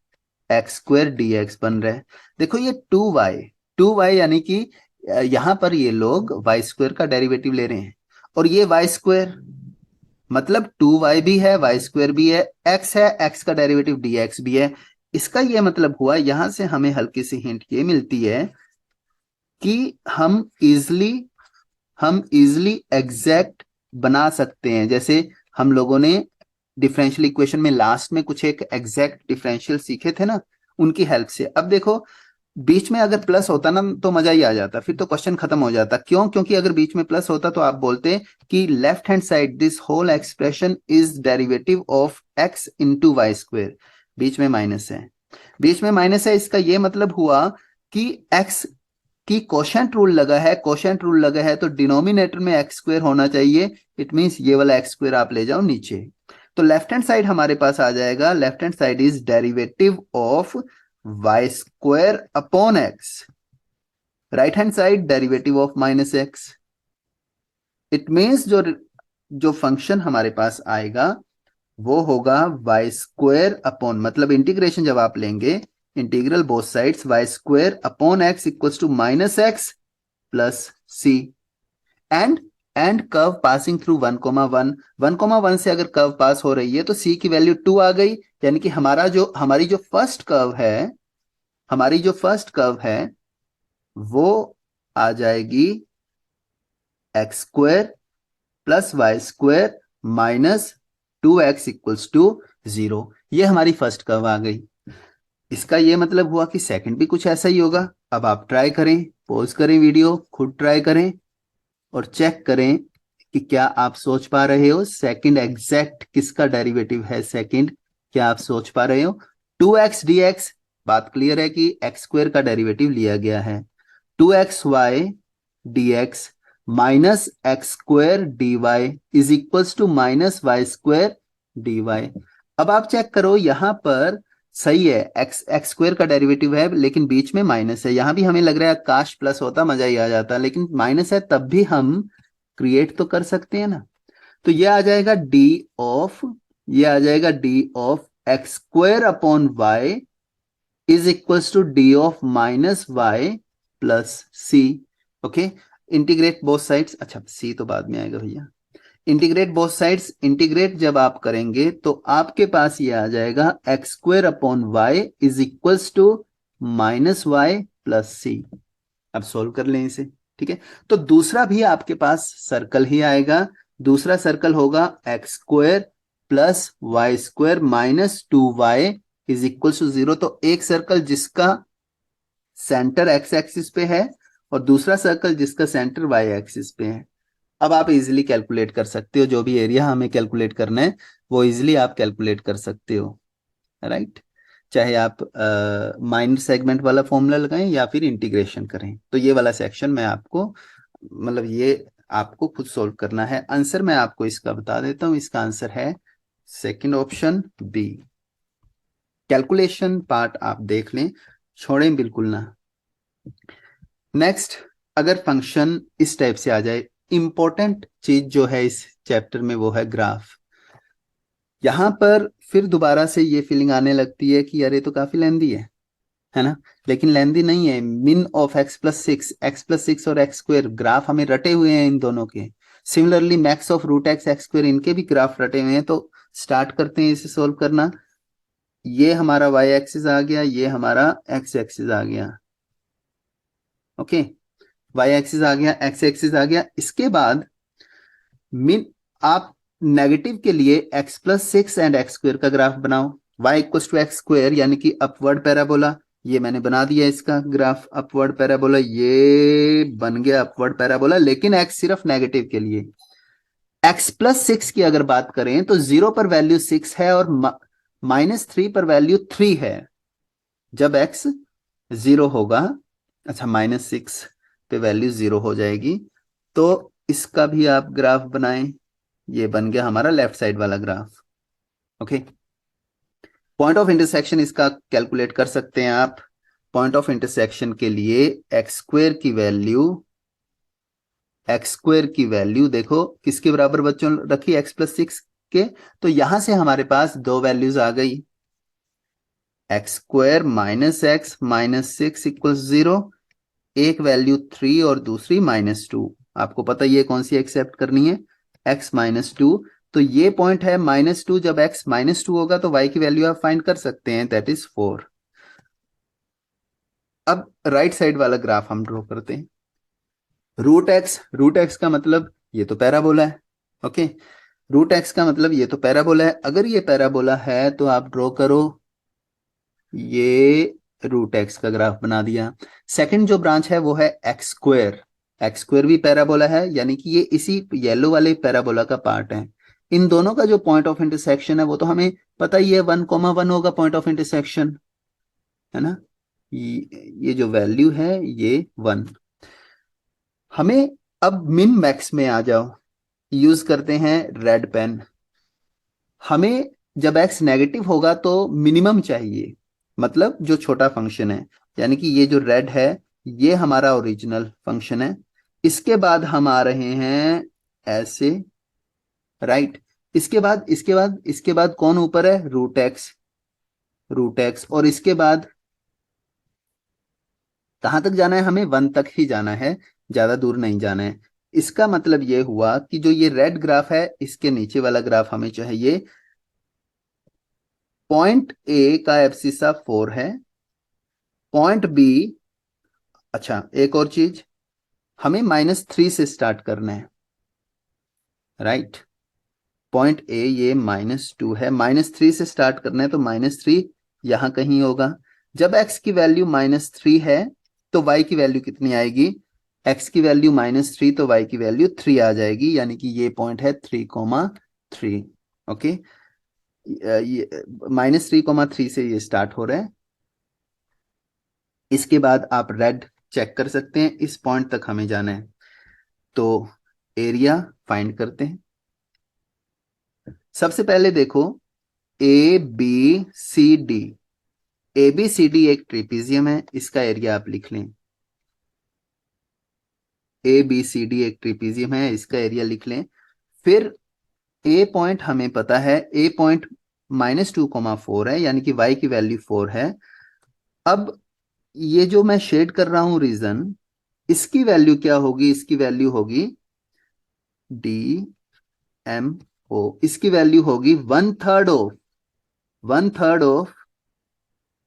x² dx बन रहा है। देखो ये 2y यानी कि यहां पर ये लोग y² का डेरिवेटिव ले रहे हैं, और ये y², मतलब 2y भी है, y² भी है, x है, x का डेरिवेटिव dx भी है। इसका ये मतलब हुआ, यहां से हमें हल्की सी हिंट ये मिलती है कि हम इजली एग्जैक्ट बना सकते हैं। जैसे हम लोगों ने डिफरेंशियल इक्वेशन में लास्ट में कुछ एक एग्जैक्ट डिफरेंशियल सीखे थे ना, उनकी हेल्प से। अब देखो बीच में अगर प्लस होता ना तो मजा ही आ जाता, फिर तो क्वेश्चन खत्म हो जाता। क्यों? क्योंकि अगर बीच में प्लस होता तो आप बोलते कि left hand side this whole expression is derivative of X into Y square. बीच में माइनस है, बीच में माइनस है, इसका ये मतलब हुआ कि एक्स की कोशेंट रूल लगा है, कोशेंट रूल लगा है तो डिनोमिनेटर में एक्स स्क्वेयर होना चाहिए। इट मींस ये वाला एक्स स्क्वेयर आप ले जाओ नीचे, तो लेफ्ट हैंड साइड हमारे पास आ जाएगा, left hand side is derivative of y square upon x, right hand side derivative of minus x. It means जो जो फंक्शन हमारे पास आएगा वो होगा वाई स्क्वेयर अपॉन, मतलब इंटीग्रेशन जब आप लेंगे, integral both sides, y square upon x equals to minus x plus c. And and curve passing through 1,1, 1,1 से अगर कर्व पास हो रही है तो सी की वैल्यू 2 आ गई, यानी कि हमारी जो फर्स्ट कर्व है, हमारी जो फर्स्ट कर्व है वो आ जाएगी x square plus y square minus 2x equals to 0। ये हमारी फर्स्ट कर्व आ गई। इसका ये मतलब हुआ कि सेकंड भी कुछ ऐसा ही होगा। अब आप ट्राई करें, पॉज करें वीडियो, खुद ट्राई करें और चेक करें कि क्या आप सोच पा रहे हो सेकंड एग्जैक्ट किसका डेरिवेटिव है। सेकंड क्या आप सोच पा रहे हो? 2x dx, बात क्लियर है कि एक्स स्क्वेयर का डेरिवेटिव लिया गया है। 2xy dx minus x square d y is equals to minus y square d y. अब आप चेक करो यहां पर सही है, एक्स एक्स स्क्वेयर का डेरिवेटिव है लेकिन बीच में माइनस है। यहां भी हमें लग रहा है काश प्लस होता मजा ही आ जाता, लेकिन माइनस है तब भी हम क्रिएट तो कर सकते हैं ना। तो ये आ जाएगा डी ऑफ, ये आ जाएगा d of x square upon Y is equals to d of minus Y plus c. Okay, integrate both sides, अच्छा सी तो बाद में आएगा भैया। इंटीग्रेट बोथ साइड्स, इंटीग्रेट जब आप करेंगे तो आपके पास ये आ जाएगा X square upon Y is equals to minus Y plus C. अब सोल्व कर लें इसे, ठीक है। तो दूसरा भी आपके पास सर्कल ही आएगा, दूसरा सर्कल होगा x square plus y square minus 2y is equal to 0। तो एक सर्कल जिसका सेंटर एक्स एक्सिस पे है और दूसरा सर्कल जिसका सेंटर वाई एक्सिस पे है। अब आप इजीली कैलकुलेट कर सकते हो, जो भी एरिया हमें कैलकुलेट करना है वो इजीली आप कैलकुलेट कर सकते हो, राइट। चाहे आप माइनर सेगमेंट वाला फॉर्मूला लगाएं या फिर इंटीग्रेशन करें। तो ये वाला सेक्शन मैं आपको, मतलब ये आपको खुद सोल्व करना है। आंसर मैं आपको इसका बता देता हूं, इसका आंसर है second option B. Calculation part आप देख लें, छोड़ें बिल्कुल ना। नेक्स्ट, अगर फंक्शन इस टाइप से आ जाए, इंपॉर्टेंट चीज जो है इस चैप्टर में वो है ग्राफ। यहां पर फिर दोबारा से ये फीलिंग आने लगती है कि यार ये तो काफी लेंदी है ना। लेकिन लेंदी नहीं है। मिन ऑफ x+6, x+6 और एक्स स्क्वेयर ग्राफ हमें रटे हुए हैं इन दोनों के। Similarly max of root x x square, इनके भी ग्राफ रटे हुए हैं। तो स्टार्ट करते हैं इसे सोल्व करना। ये हमारा y एक्सिस आ गया, ये हमारा x एक्सिस आ गया। ओके, y एक्सिस आ गया, x एक्सिस आ गया। इसके बाद मिन आप नेगेटिव के लिए x+6 एंड एक्स स्क्वेयर का ग्राफ बनाओ। y equals to x square यानी कि अपवर्ड पैराबोला, ये मैंने बना दिया इसका ग्राफ अपवर्ड पैराबोला, ये बन गया अपवर्ड पैराबोला। लेकिन x सिर्फ नेगेटिव के लिए। x+6 की अगर बात करें तो 0 पर वैल्यू 6 है और -3 पर वैल्यू 3 है। जब x 0 होगा, अच्छा -6 पे वैल्यू 0 हो जाएगी, तो इसका भी आप ग्राफ बनाएं। ये बन गया हमारा लेफ्ट साइड वाला graph. Okay, point of intersection इसका कैलकुलेट कर सकते हैं आप। पॉइंट ऑफ इंटरसेक्शन के लिए एक्स स्क्वेयर की वैल्यू देखो किसके बराबर बच्चों रखी, x+6 के। तो यहां से हमारे पास दो वैल्यूज आ गई, x square minus x minus 6 equal 0, एक वैल्यू 3 और दूसरी -2। आपको पता है ये कौन सी एक्सेप्ट करनी है, x-2। तो ये पॉइंट है -2, जब x -2 होगा तो y की वैल्यू आप फाइंड कर सकते हैं, दैट इज 4। अब राइट साइड वाला ग्राफ हम ड्रॉ करते हैं। रूट एक्स का मतलब ये तो पैराबोला है। ओके, रूट एक्स का मतलब ये तो पैराबोला है। अगर ये पैराबोला है तो आप ड्रॉ करो ये रूट एक्स का ग्राफ बना दिया। सेकंड जो ब्रांच है वो है एक्स स्क्वायर। एक्स स्क्वायर भी पैराबोला है, यानी कि ये इसी येलो वाले पैराबोला का पार्ट है। इन दोनों का जो पॉइंट ऑफ इंटरसेक्शन है वो तो हमें पता ही है, 1,1 होगा पॉइंट ऑफ इंटरसेक्शन, है ना। ये जो वैल्यू है ये 1। हमें अब मिन मैक्स में आ जाओ, यूज करते हैं रेड पेन। हमें जब एक्स नेगेटिव होगा तो मिनिमम चाहिए, मतलब जो छोटा फंक्शन है, यानी कि ये जो रेड है ये हमारा ओरिजिनल फंक्शन है। इसके बाद हम आ रहे हैं ऐसे, राइट। इसके बाद कौन ऊपर है, रूट एक्स। रूट एक्स, और इसके बाद कहां तक जाना है, हमें 1 तक ही जाना है, ज्यादा दूर नहीं जाना है। इसका मतलब ये हुआ कि जो ये रेड ग्राफ है इसके नीचे वाला ग्राफ हमें चाहिए। पॉइंट ए का एब्सिसा 4 है, पॉइंट बी, अच्छा एक और चीज, हमें -3 से स्टार्ट करना है, राइट। पॉइंट ए ये -2 है, -3 से स्टार्ट करना है, तो -3 यहां कहीं होगा। जब एक्स की वैल्यू -3 है तो वाई की वैल्यू कितनी आएगी, एक्स की वैल्यू -3 तो वाई की वैल्यू 3 आ जाएगी, यानी कि ये पॉइंट है 3,3। ओके, ये -3,3 से ये स्टार्ट हो रहा है। इसके बाद आप रेड चेक कर सकते हैं, इस पॉइंट तक हमें जाना है, तो एरिया फाइंड करते हैं। सबसे पहले देखो, A B C D, A B C D एक ट्रेपीजियम है, इसका एरिया आप लिख लें। ए बी सी डी एक ट्रेपीजियम है, इसका एरिया लिख लें। फिर ए पॉइंट हमें पता है, ए पॉइंट -2,4 है, यानी कि वाई की वैल्यू 4 है। अब ये जो मैं शेड कर रहा हूं रीजन, इसकी वैल्यू क्या होगी, इसकी वैल्यू होगी डी एम ओ, इसकी वैल्यू होगी 1/3 of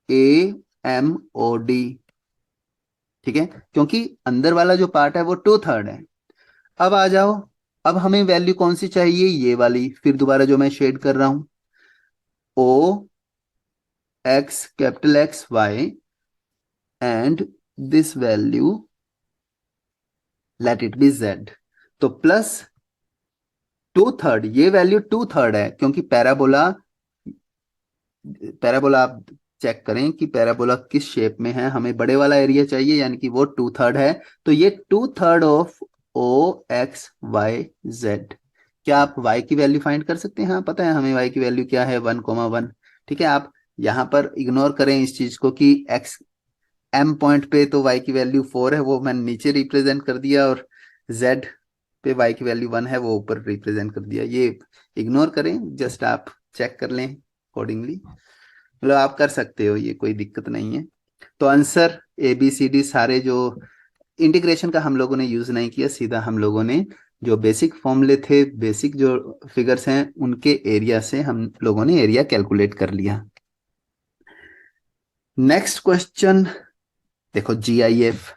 A M O D, ठीक है, क्योंकि अंदर वाला जो पार्ट है वो 2/3 है। अब आ जाओ, अब हमें वैल्यू कौन सी चाहिए, ये वाली, फिर दोबारा जो मैं शेड कर रहा हूं, O X, capital X Y, and this value let it be Z. तो +2/3, ये वैल्यू 2/3 है, क्योंकि पैराबोला, पैराबोला आप चेक करें कि पैराबोला किस शेप में है, हमें बड़े वाला एरिया चाहिए, यानी कि वो 2/3 है। तो ये 2/3 of O X Y Z. क्या आप y की वैल्यू फाइंड कर सकते हैं, हाँ पता है हमें y की वैल्यू क्या है, 1,1। ठीक है, आप यहां पर इग्नोर करें इस चीज को कि x m पॉइंट पे तो y की वैल्यू 4 है, वो मैंने नीचे रिप्रेजेंट कर दिया, और z पे y की वैल्यू 1 है, वो ऊपर रिप्रेजेंट कर दिया। ये इग्नोर करें, जस्ट आप चेक कर लें अकॉर्डिंगली, मतलब आप कर सकते हो, ये कोई दिक्कत नहीं है। तो answer A B C D सारे, जो इंटीग्रेशन का हम लोगों ने यूज नहीं किया, सीधा हम लोगों ने जो बेसिक फॉर्मूले थे, बेसिक जो फिगर्स हैं, उनके एरिया से हम लोगों ने एरिया कैलकुलेट कर लिया। नेक्स्ट क्वेश्चन देखो, जीआईएफ।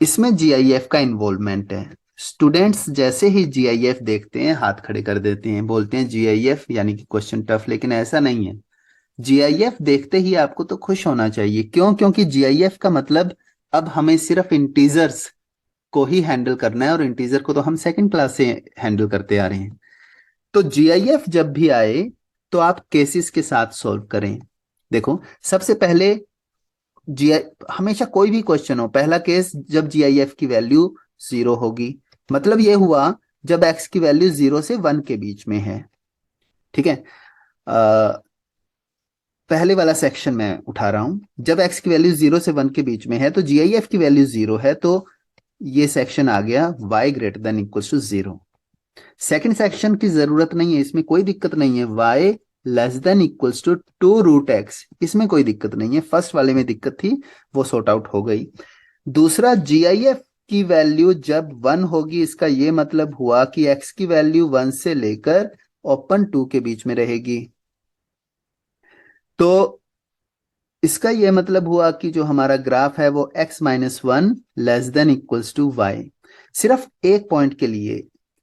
इसमें जीआईएफ का इन्वॉल्वमेंट है। स्टूडेंट्स जैसे ही जीआईएफ देखते हैं हाथ खड़े कर देते हैं, बोलते हैं जीआईएफ यानी कि क्वेश्चन टफ, लेकिन ऐसा नहीं है। जीआईएफ देखते ही आपको तो खुश होना चाहिए, क्यों, क्योंकि जीआईएफ का मतलब अब हमें सिर्फ इंटीजर्स को ही हैंडल करना है, और इंटीजर को तो हम सेकंड क्लास से हैंडल करते आ रहे हैं। तो जीआईएफ जब भी आए तो आप केसेस के साथ सॉल्व करें। देखो, सबसे पहले जीआई, हमेशा कोई भी क्वेश्चन हो, पहला केस जब जीआईएफ की वैल्यू 0 होगी, मतलब ये हुआ जब एक्स की वैल्यू 0 से 1 के बीच में है। ठीक है, पहले वाला सेक्शन में उठा रहा हूं, जब एक्स की वैल्यू 0 से 1 के बीच में है तो जीआईएफ की वैल्यू 0 है, तो ये सेक्शन आ गया y greater than equals to 0। Second section की जरूरत नहीं है, इसमें कोई दिक्कत नहीं है, y less than equals to 2√x, इसमें कोई दिक्कत नहीं है। फर्स्ट वाले में दिक्कत थी, वो सॉर्ट आउट हो गई। दूसरा, जीआईएफ की वैल्यू जब 1 होगी, इसका ये मतलब हुआ कि x की वैल्यू 1 से लेकर ओपन 2 के बीच में रहेगी, तो इसका यह मतलब हुआ कि जो हमारा ग्राफ है वो x-1 less than equals to y। सिर्फ एक पॉइंट के लिए,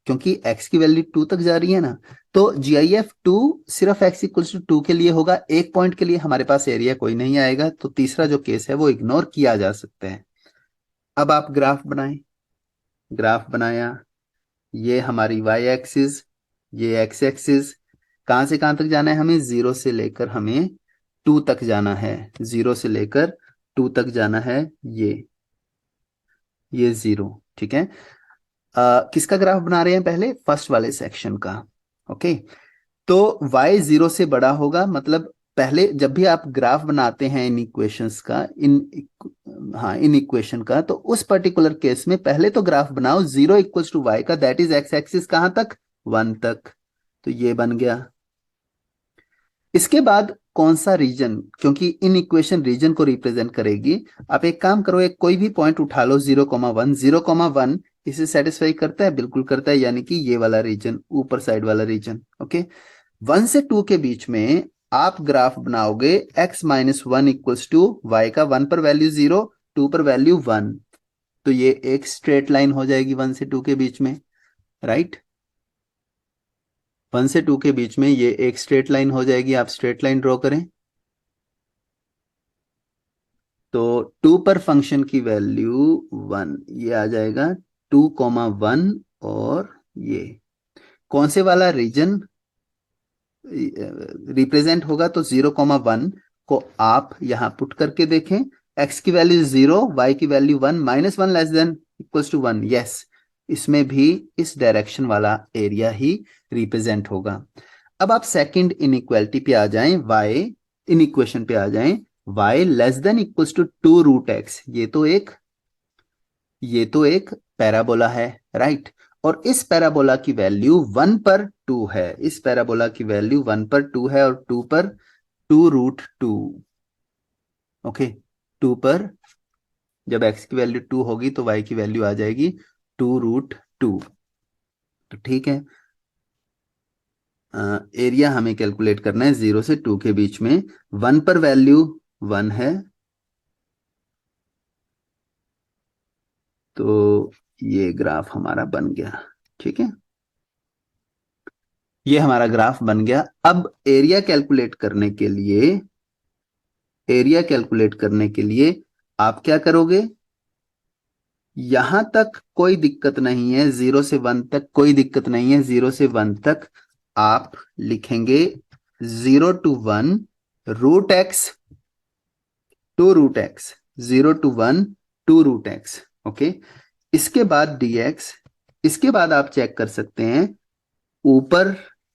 क्योंकि x की वैल्यू 2 तक जा रही है ना, तो GIF 2 सिर्फ x इक्वल्स टू 2 के लिए होगा, एक पॉइंट के लिए हमारे पास एरिया कोई नहीं आएगा, तो तीसरा जो केस है वो इग्नोर किया जा सकता है। अब आप ग्राफ बनाएं, ग्राफ बनाया, ये हमारी y एक्सिस, ये x एक्सिस, कहां से कहां तक जाना है हमें, 0 से लेकर हमें 2 तक जाना है, 0 से लेकर 2 तक जाना है, ये 0, ठीक है। किसका ग्राफ बना रहे हैं, पहले फर्स्ट वाले सेक्शन का। ओके, तो y 0 से बड़ा होगा, मतलब पहले जब भी आप ग्राफ बनाते हैं इन इक्वेशंस का, हाँ इन इक्वेशन का, तो उस पर्टिकुलर केस में पहले तो ग्राफ बनाओ 0 इक्वल्स टू y का, दैट इज x एक्सिस कहां तक, 1 तक, तो ये बन गया। इसके बाद कौन सा रीजन, क्योंकि इन इक्वेशन रीजन को रिप्रेजेंट करेगी, आप एक काम करो, एक कोई भी पॉइंट उठा लो, 0,1, 0,1 इसे सेटिस्फाई करता है, बिल्कुल करता है, यानी कि ये वाला रीजन, ऊपर साइड वाला रीजन। ओके, 1 से 2 के बीच में आप ग्राफ बनाओगे x-1 इक्वल्स टू y का, 1 पर वैल्यू 0, 2 पर वैल्यू 1, तो ये एक स्ट्रेट लाइन हो जाएगी 1 से 2 के बीच में, राइट। 1 से 2 के बीच में ये एक स्ट्रेट लाइन हो जाएगी, आप स्ट्रेट लाइन ड्रॉ करें, तो 2 पर फंक्शन की वैल्यू 1, ये आ जाएगा 2,1, और ये कौन से वाला रीजन रिप्रेजेंट होगा, तो 0,1 को आप यहां पुट करके देखें, x की वैल्यू 0, y की value 1, -1 less than equals to 1, yes, इसमें भी इस डायरेक्शन वाला एरिया ही रिप्रेजेंट होगा। अब आप सेकंड इनइक्वालिटी पे आ जाएं, y इन इक्वेशन पे आ जाएं, y less than equals to 2√x, ये तो एक पैराबोला है, राइट। और इस पैराबोला की वैल्यू 1 पर 2 है, इस पैराबोला की वैल्यू 1 पर 2 है, और 2 पर 2√2। ओके, 2 पर जब x की वैल्यू 2 होगी तो y की वैल्यू आ जाएगी 2√2, तो ठीक है। एरिया हमें कैलकुलेट करना है 0 से 2 के बीच में, 1 पर वैल्यू 1 है, तो ये ग्राफ हमारा बन गया, ठीक है, ये हमारा ग्राफ बन गया। अब एरिया कैलकुलेट करने के लिए, एरिया कैलकुलेट करने के लिए आप क्या करोगे, यहां तक कोई दिक्कत नहीं है, 0 से 1 तक कोई दिक्कत नहीं है, 0 से 1 तक आप लिखेंगे 0 to 1 √x √x, 0 to 1 2√x। Okay, इसके बाद dx, इसके बाद आप चेक कर सकते हैं, ऊपर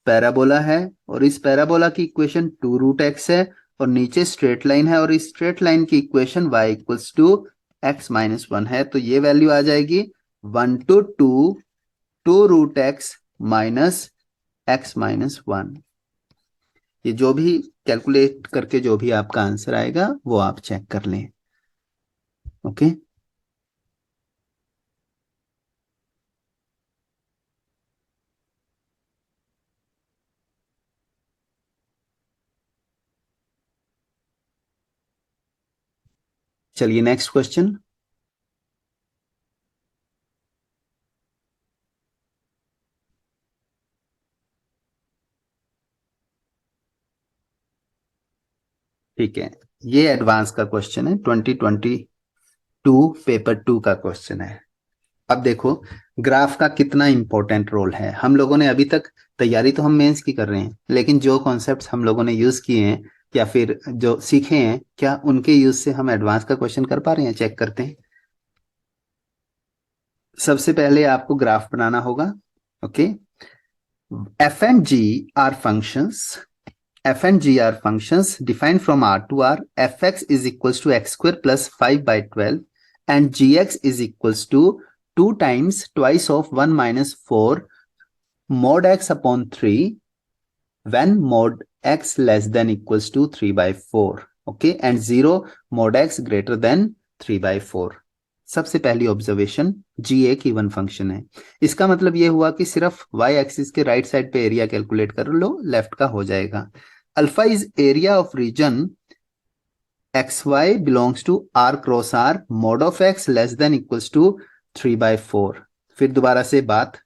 पैराबोला है, और इस पैराबोला की इक्वेशन 2√x है, और नीचे स्ट्रेट लाइन है, और इस स्ट्रेट लाइन की equation y equals to x-1 है, तो ये वैल्यू आ जाएगी 1 to 2 2√x माइनस x-1। ये जो भी कैलकुलेट करके जो भी आपका आंसर आएगा वो आप चेक कर लें। ओके, चलिए नेक्स्ट क्वेश्चन। ठीक है, ये एडवांस का क्वेश्चन है, 2022 पेपर 2 का क्वेश्चन है। अब देखो ग्राफ का कितना इंपॉर्टेंट रोल है, हम लोगों ने अभी तक तैयारी तो हम मेंस की कर रहे हैं, लेकिन जो कॉन्सेप्ट्स हम लोगों ने यूज किए हैं या फिर जो सीखे हैं, क्या उनके यूज से हम एडवांस का क्वेश्चन कर पा रहे हैं, चेक करते हैं। सबसे पहले आपको ग्राफ बनाना होगा। Okay, f and g are functions, f and g are functions defined from R to R. fx is equals to x square plus 5 by 12 and gx is equals to 2 times twice of 1 minus 4 mod x upon 3 when mod x less than equals to 3 by 4. Okay, and 0 mod x greater than 3 by 4. सबसे पहली observation, जी एक even function है, इसका मतलब ये हुआ कि सिर्फ y एक्सिस के राइट साइड पे एरिया कैलकुलेट कर लो, लेफ्ट का हो जाएगा। Alpha is area of region xy belongs to r cross r mod of x less than equals to 3 by 4। फिर दोबारा से बात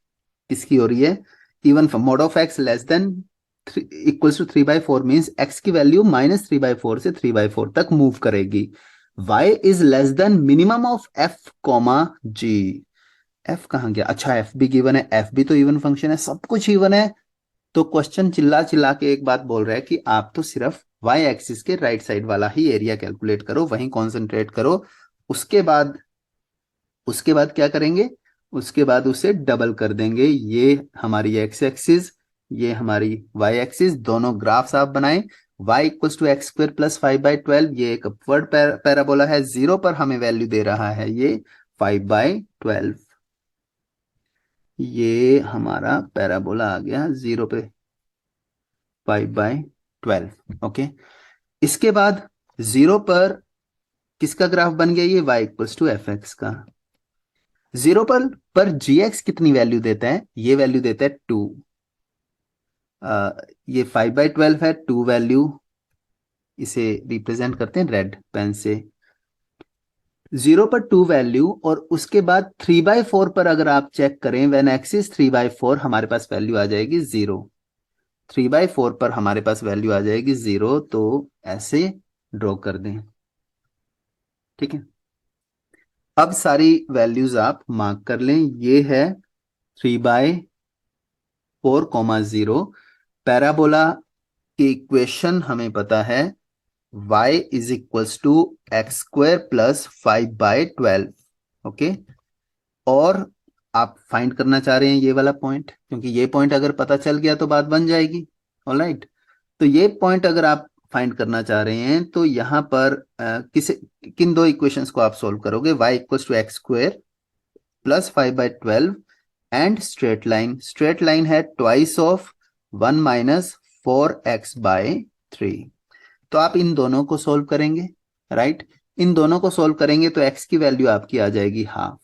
किसकी हो रही है, even mod of x less than equals to 3/4 means x की वैल्यू -3/4 से 3/4 तक मूव करेगी। y is less than minimum of f comma g। f कहाँ गया, अच्छा f भी गिवन है, f भी तो इवन फंक्शन है, सब कुछ इवन है। तो क्वेश्चन चिल्ला चिल्ला के एक बात बोल रहा है कि आप तो सिर्फ y एक्सिस के राइट साइड वाला ही एरिया कैलकुलेट करो, वहीं कॉन्सेंट्रेट करो। उसके बाद क्या करेंगे, उसके बाद उसे डबल कर देंगे। ये हमारी एक्स एक्सिस, ये हमारी वाई एक्सिस, दोनों ग्राफ्स आप बनाएं। y equals to x square plus 5/12, ये एक अपवर्ड पैराबोला है, जीरो पर हमें वैल्यू दे रहा है ये 5/12। ये हमारा पैराबोला आ गया जीरो पे 5/12। ओके, इसके बाद जीरो पर किसका ग्राफ बन गया, ये y equals to F x का। जीरो पर gx कितनी वैल्यू देता है, ये वैल्यू देता है 2। ये 5/12 है, 2 वैल्यू, इसे रिप्रेजेंट करते हैं रेड पेन से। जीरो पर 2 वैल्यू, और उसके बाद 3/4 पर अगर आप चेक करें, व्हेन x इज 3/4 हमारे पास वैल्यू आ जाएगी 0। 3/4 पर हमारे पास वैल्यू आ जाएगी 0, तो ऐसे ड्रॉ कर दें। ठीक है, अब सारी वैल्यूज आप मार्क कर लें। ये है 3/4, पैराबोला की इक्वेशन हमें पता है, y is equals to x square plus 5/12। Okay, और आप फाइंड करना चाह रहे हैं ये वाला पॉइंट, क्योंकि ये पॉइंट अगर पता चल गया तो बात बन जाएगी। ऑलराइट, तो ये पॉइंट अगर आप फाइंड करना चाह रहे हैं तो यहाँ पर किन दो इक्वेशंस को आप सोल्व करोगे, y equals to x square plus 5/12 and straight line है ट्वाइस ऑफ 1 माइनस 4x/3। तो आप इन दोनों को सोल्व करेंगे, राइट। इन दोनों को सोल्व करेंगे तो x की वैल्यू आपकी आ जाएगी हाफ।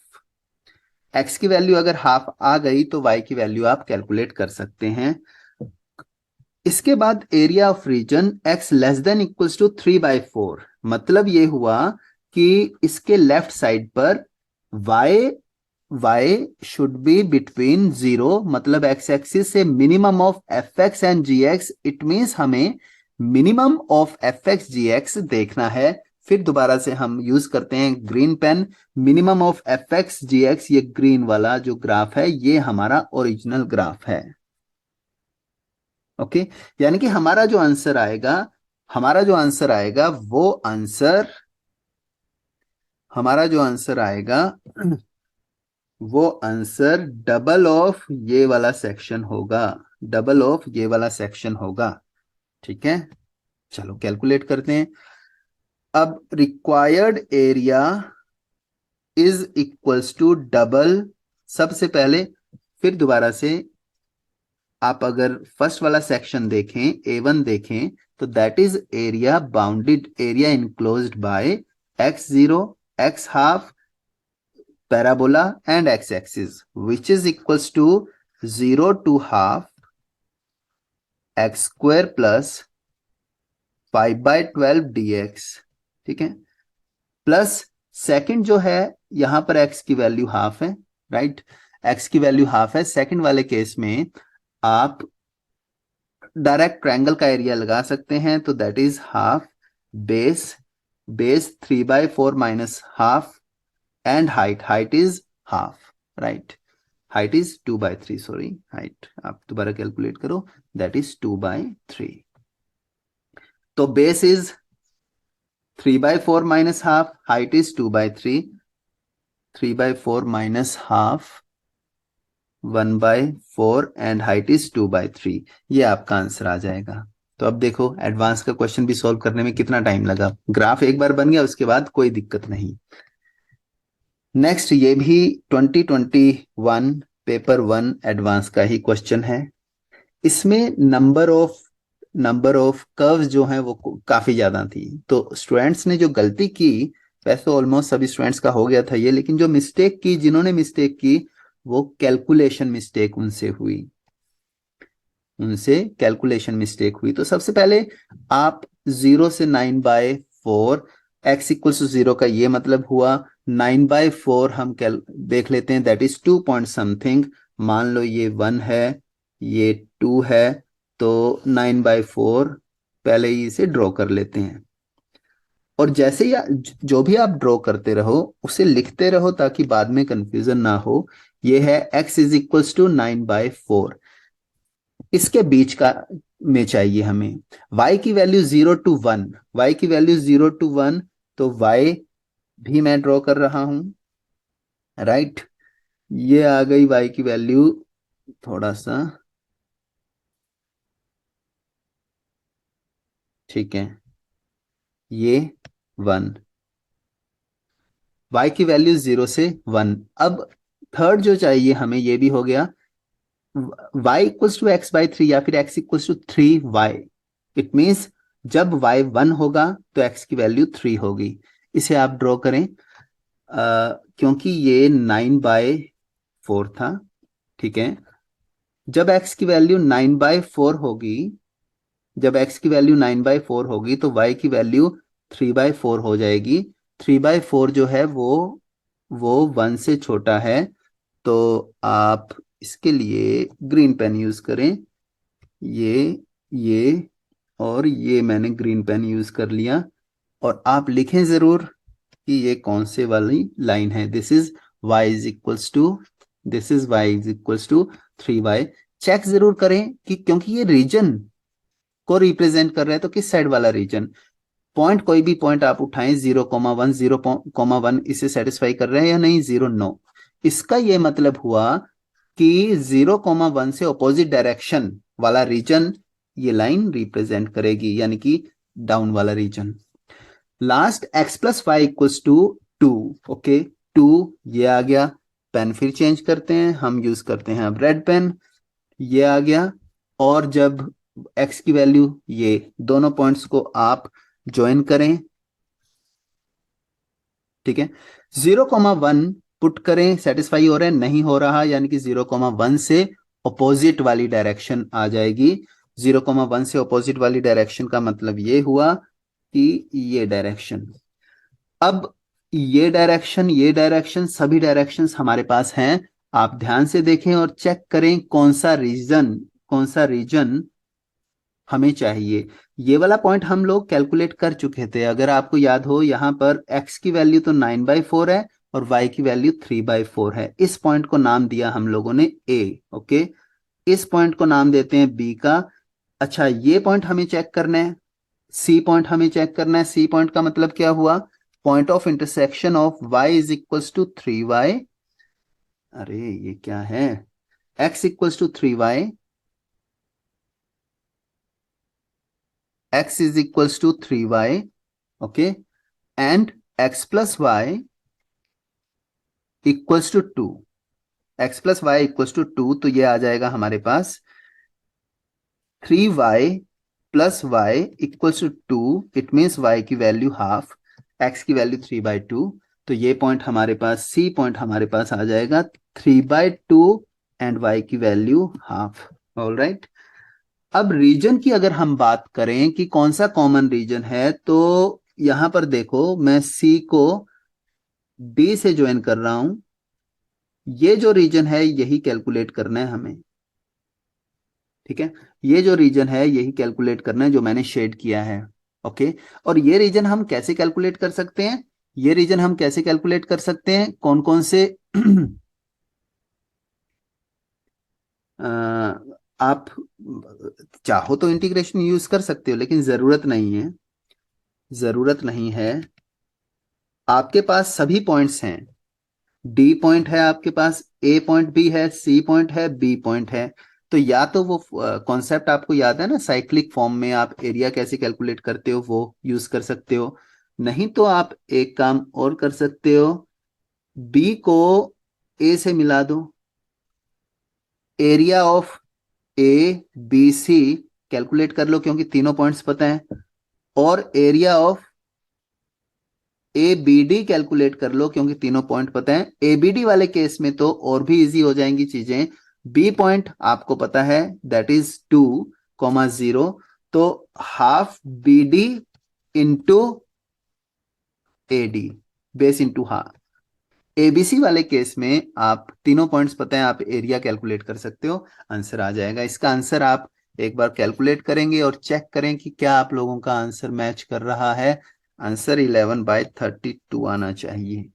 x की वैल्यू अगर हाफ आ गई तो y की वैल्यू आप कैलकुलेट कर सकते हैं। इसके बाद area of region x less than equals to 3/4, मतलब ये हुआ कि इसके लेफ्ट साइड पर y शुड बी बिटवीन 0, मतलब x एक्सिस से minimum of F X and G X. It means हमें minimum of F X G X देखना है। फिर दोबारा से हम यूज करते हैं green pen, minimum of F X G X, ये ग्रीन वाला जो ग्राफ है ये हमारा ओरिजिनल ग्राफ है। ओके, यानी कि हमारा जो आंसर आएगा, वो आंसर, हमारा जो आंसर आएगा वो आंसर डबल ऑफ ये वाला सेक्शन होगा, डबल ऑफ ये वाला सेक्शन होगा। ठीक है, चलो कैलकुलेट करते हैं। अब required area is equals to double, सबसे पहले, फिर दोबारा से आप अगर फर्स्ट वाला सेक्शन देखें, A1 देखें, तो that is area bounded, area enclosed bye x0, x half, parabola and x-axis, which is equals to 0 to half x square plus 5/12 dx। ठीक है, प्लस सेकंड जो है, यहां पर x की वैल्यू हाफ है, राइट, x की वैल्यू हाफ है। सेकंड वाले केस में आप डायरेक्ट ट्रायंगल का एरिया लगा सकते हैं, तो that is half base 3/4 minus half, and height is half, right, height is 2/3, sorry, height आप दोबारा कैलकुलेट करो, that is 2/3। तो base is 3/4 minus half, height is 2/3, 3/4 minus half 1/4 and height is 2/3, ये आपका आंसर आ जाएगा। तो अब देखो एडवांस का क्वेश्चन भी सॉल्व करने में कितना टाइम लगा, ग्राफ एक बार बन गया उसके बाद कोई दिक्कत नहीं। नेक्स्ट, ये भी 2021 पेपर 1 एडवांस का ही क्वेश्चन है। इसमें नंबर ऑफ कर्व्स जो हैं वो काफी ज्यादा थी, तो स्टूडेंट्स ने जो गलती की, वैसे ऑलमोस्ट सभी स्टूडेंट्स का हो गया था ये, लेकिन जो मिस्टेक की, जिन्होंने मिस्टेक की, वो कैलकुलेशन मिस्टेक उनसे कैलकुलेशन मिस्टेक हुई। तो सबसे पहले आप 0 से 9/4, x इक्वल्स टू 0 का ये मतलब हुआ 9/4, हम देख लेते हैं, दैट इज 2 पॉइंट समथिंग, मान लो ये 1 है, ये 2 है, तो 9/4 पहले ही इसे ड्रॉ कर लेते हैं। और जैसे ही जो भी आप ड्रॉ करते रहो उसे लिखते रहो ताकि बाद में कंफ्यूजन ना हो। ये है x = 9/4। इसके बीच का में चाहिए हमें y की वैल्यू 0 to 1। y की वैल्यू 0 to 1, तो y भी मैं ड्रॉ कर रहा हूं, राइट। ये आ गई y की वैल्यू, थोड़ा सा, ठीक है, ये 1। y की वैल्यू 0 से 1। अब थर्ड जो चाहिए हमें, ये भी हो गया। y = x/3 या फिर x = 3y। इट मीन्स जब y 1 होगा तो x की वैल्यू 3 होगी। इसे आप ड्रॉ करें। क्योंकि ये 9/4 था, ठीक है। जब x की वैल्यू 9/4 होगी, जब x की वैल्यू 9/4 होगी तो y की वैल्यू 3/4 हो जाएगी। 3/4 जो है वो 1 से छोटा है। तो आप इसके लिए ग्रीन पेन यूज करें। ये और ये मैंने ग्रीन पेन यूज कर लिया। और आप लिखें जरूर कि ये कौन से वाली लाइन है। This is y = 3y। Check जरूर करें कि क्योंकि ये रीजन को रिप्रेजेंट कर रहा है, तो किस साइड वाला रीजन। पॉइंट, कोई भी पॉइंट आप उठाएं, 0,1, 0,1 इसे सेटिस्फाई कर रहे हैं या नहीं, 0, नो। इसका ये मतलब हुआ कि 0,1 से ऑपोजिट डायरेक्शन वाला रीजन ये लाइन रिप्रेजेंट करेगी, यानी कि डाउन वाला region. Last x + y = 2। Okay, 2 ये आ गया। पेन फिर चेंज करते हैं, हम यूज करते हैं अब रेड पेन। ये आ गया। और जब x की वैल्यू, ये दोनों पॉइंट्स को आप ज्वाइन करें, ठीक है। 0,1 पुट करें, सेटिस्फाई हो रहा है, नहीं हो रहा, यानी कि 0,1 से अपोजिट वाली डायरेक्शन आ जाएगी। 0,1 से अपोजिट वाली डायरेक्शन का मतलब ये हुआ कि ये डायरेक्शन। अब ये डायरेक्शन सभी डायरेक्शंस हमारे पास हैं। आप ध्यान से देखें और चेक करें कौन सा रीजन हमें चाहिए। ये वाला पॉइंट हम लोग कैलकुलेट कर चुके थे, अगर आपको याद हो। यहाँ पर x की वैल्यू तो 9/4 है और y की वैल्यू 3/4 है। इस पॉइंट को नाम दिया हम लोगों ने a। ओके, इस पॉइंट को नाम देते हैं b का। अच्छा, ये पॉइंट हमें चेक करना है, सी पॉइंट हमें चेक करना है। सी पॉइंट का मतलब क्या हुआ, point of intersection of y = 3y। अरे ये क्या है, x = 3y, x = 3y, okay, and x + y = 2। x + y = 2, तो ये आ जाएगा हमारे पास 3y + y = 2। It means y की वैल्यू हाफ, x की वैल्यू 3/2। तो ये पॉइंट हमारे पास, सी पॉइंट हमारे पास आ जाएगा 3/2 एंड y की वैल्यू हाफ। All right. अब रीजन की अगर हम बात करें कि कौन सा कॉमन रीजन है, तो यहां पर देखो, मैं सी को डी से ज्वाइन कर रहा हूं। ये जो रीजन है यही कैलकुलेट करना है हमें, ठीक है। ये जो रीजन है यही कैलकुलेट करना है जो मैंने शेड किया है। ओके, और ये रीजन हम कैसे कैलकुलेट कर सकते हैं, ये रीजन हम कैसे कैलकुलेट कर सकते हैं, कौन कौन से आप चाहो तो इंटीग्रेशन यूज कर सकते हो, लेकिन जरूरत नहीं है, जरूरत नहीं है। आपके पास सभी पॉइंट्स हैं, डी पॉइंट है आपके पास, ए पॉइंट भी है, सी पॉइंट है, बी पॉइंट है। तो या तो वो कॉन्सेप्ट आपको याद है ना, साइक्लिक फॉर्म में आप एरिया कैसे कैलकुलेट करते हो, वो यूज कर सकते हो। नहीं तो आप एक काम और कर सकते हो, बी को ए से मिला दो, area of A B C calculate कर लो क्योंकि तीनों पॉइंट्स पता है। और area of A B D calculate कर लो क्योंकि तीनों पॉइंट पता है। ए बी डी वाले केस में तो और भी इजी हो जाएंगी चीजें। बी पॉइंट आपको पता है, दैट इज 2,0। तो half B D into A D, base into half, ABC वाले केस में आप तीनों पॉइंट्स पता है, आप एरिया कैलकुलेट कर सकते हो, आंसर आ जाएगा। इसका आंसर आप एक बार कैलकुलेट करेंगे और चेक करें कि क्या आप लोगों का आंसर मैच कर रहा है। आंसर 11/32 आना चाहिए।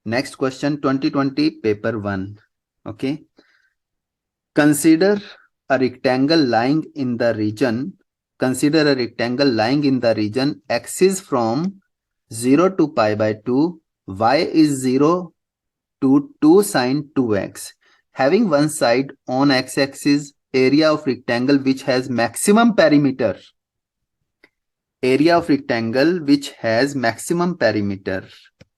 Next question 2020 paper 1। Okay, consider a rectangle lying in the region consider a rectangle lying in the region x is from 0 to pi by 2, y is 0 to 2 sine 2x, having one side on x-axis, area of rectangle which has maximum perimeter, area of rectangle which has maximum perimeter।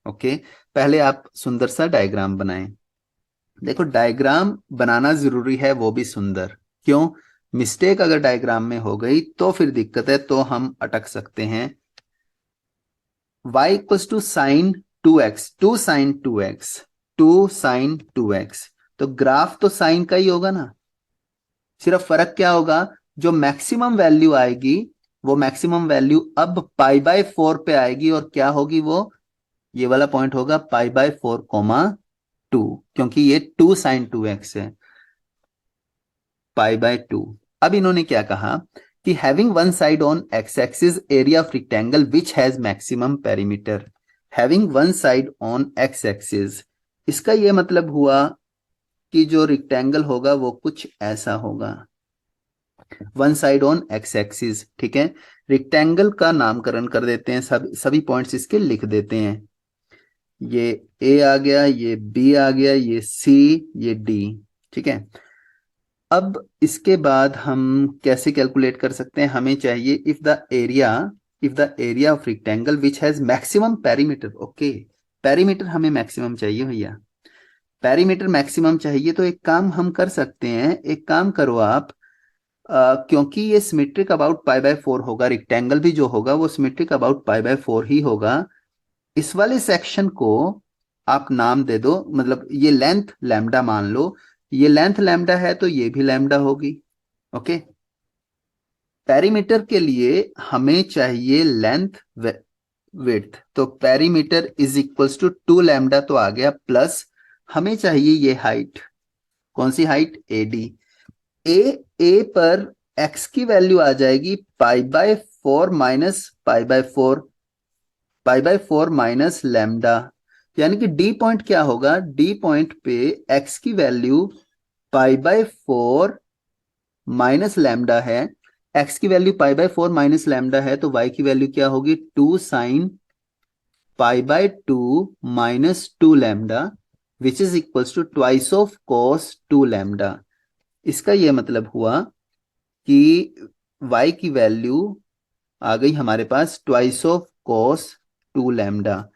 Okay, पहले आप सुंदर सा diagram बनाएं। देखो, diagram बनाना जरूरी है, वो भी सुंदर। क्यों? मिस्टेक अगर डायग्राम में हो गई तो फिर दिक्कत है, तो हम अटक सकते हैं। y equals to sine 2x, 2 sine 2x, 2 sine 2x, तो ग्राफ तो साइन का ही होगा ना। सिर्फ फर्क क्या होगा, जो मैक्सिमम वैल्यू आएगी वो मैक्सिमम वैल्यू अब π/4 पे आएगी, और क्या होगी वो, ये वाला पॉइंट होगा π/4, क्योंकि ये 2 साइन 2x है, π/2। अब इन्होंने क्या कहा कि having one side on x axis, area of rectangle which has maximum perimeter. Having one side on x axis, इसका ये मतलब हुआ कि जो रेक्टेंगल होगा वो कुछ ऐसा होगा, one side on x axis. ठीक है, रेक्टेंगल का नामकरण कर देते हैं, सभी पॉइंट्स इसके लिख देते हैं। ये ए आ गया, ये बी आ गया, ये सी, ये डी। ठीक है, अब इसके बाद हम कैसे कैलकुलेट कर सकते हैं, हमें चाहिए if the area of rectangle which has maximum perimeter. Okay, perimeter हमें मैक्सिमम चाहिए भैया, पेरीमीटर मैक्सिमम चाहिए। तो एक काम हम कर सकते हैं, एक काम करो आप, क्योंकि ये सिमेट्रिक अबाउट π/4 होगा, रेक्टेंगल भी जो होगा वो सिमेट्रिक अबाउट π/4 ही होगा। इस वाले सेक्शन को आप नाम दे दो, मतलब ये लेंथ लैम्डा मान लो, ये लेंथ लैम्डा है तो ये भी लैम्डा होगी। ओके, पेरीमीटर के लिए हमें चाहिए लेंथ विड्थ, तो perimeter is equals to 2 lambda तो आ गया, प्लस हमें चाहिए ये हाइट, कौन सी हाइट, एडी। ए पर एक्स की वैल्यू आ जाएगी π/4 माइनस π/4 माइनस लैम्डा, यानी कि डी पॉइंट क्या होगा, डी पॉइंट पे एक्स की वैल्यू π/4 माइनस लैम्डा है, एक्स की वैल्यू π/4 माइनस लैम्डा है, तो वाई की वैल्यू क्या होगी, 2 sine π/2 minus 2 lambda, which is equals to twice of cos 2 lambda. इसका यह मतलब हुआ कि y की वैल्यू आ गई हमारे पास ट्वाइस ऑफ कॉस 2 लैम्डा,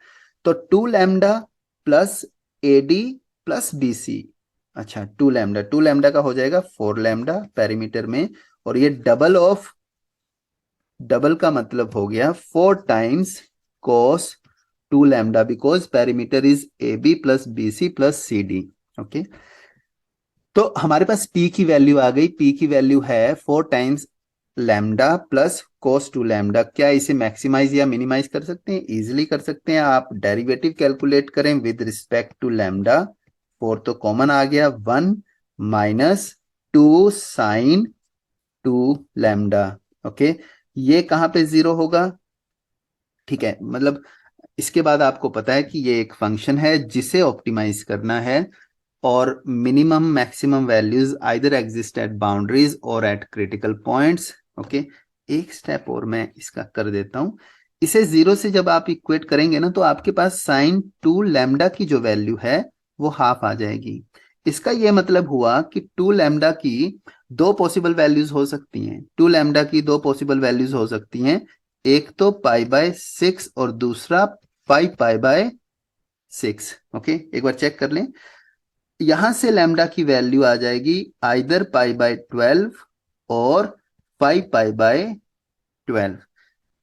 तो 2 lambda plus AD plus BC. अच्छा, 2 लैम्डा का हो जाएगा 4 लैम्डा पेरीमीटर में, और ये डबल का मतलब हो गया 4 times cos 2 lambda, because perimeter is A B plus B C plus C D. Okay, तो हमारे पास p की वैल्यू आ गई, p की वैल्यू है 4 times lambda plus cos 2 lambda. क्या इसे मैक्सिमाइज या मिनिमाइज कर सकते हैं, इजिली कर सकते हैं। आप डेरिवेटिव कैलकुलेट करें विद रिस्पेक्ट टू लैम्डा, 4 तो कॉमन आ गया, 1 माइनस 2 साइन 2 लैम्डा। ओके, ये कहां पे 0 होगा, ठीक है, मतलब इसके बाद आपको पता है कि ये एक फंक्शन है जिसे ऑप्टिमाइज करना है, और minimum maximum values either exist at boundaries और एट क्रिटिकल पॉइंट्स। ओके, एक स्टेप और मैं इसका कर देता हूं, इसे 0 से जब आप इक्वेट करेंगे ना, तो आपके पास साइन 2 लैम्डा की जो वैल्यू है वो हाफ आ जाएगी। इसका यह मतलब हुआ कि 2 लैम्डा की दो पॉसिबल वैल्यूज हो सकती हैं, 2 लैम्डा की दो पॉसिबल वैल्यूज हो सकती हैं, एक तो π/6 और दूसरा 5π/6। ओके, एक बार चेक कर लें, यहां से लैम्डा की वैल्यू आ जाएगी आइदर π/12 और 5π/12,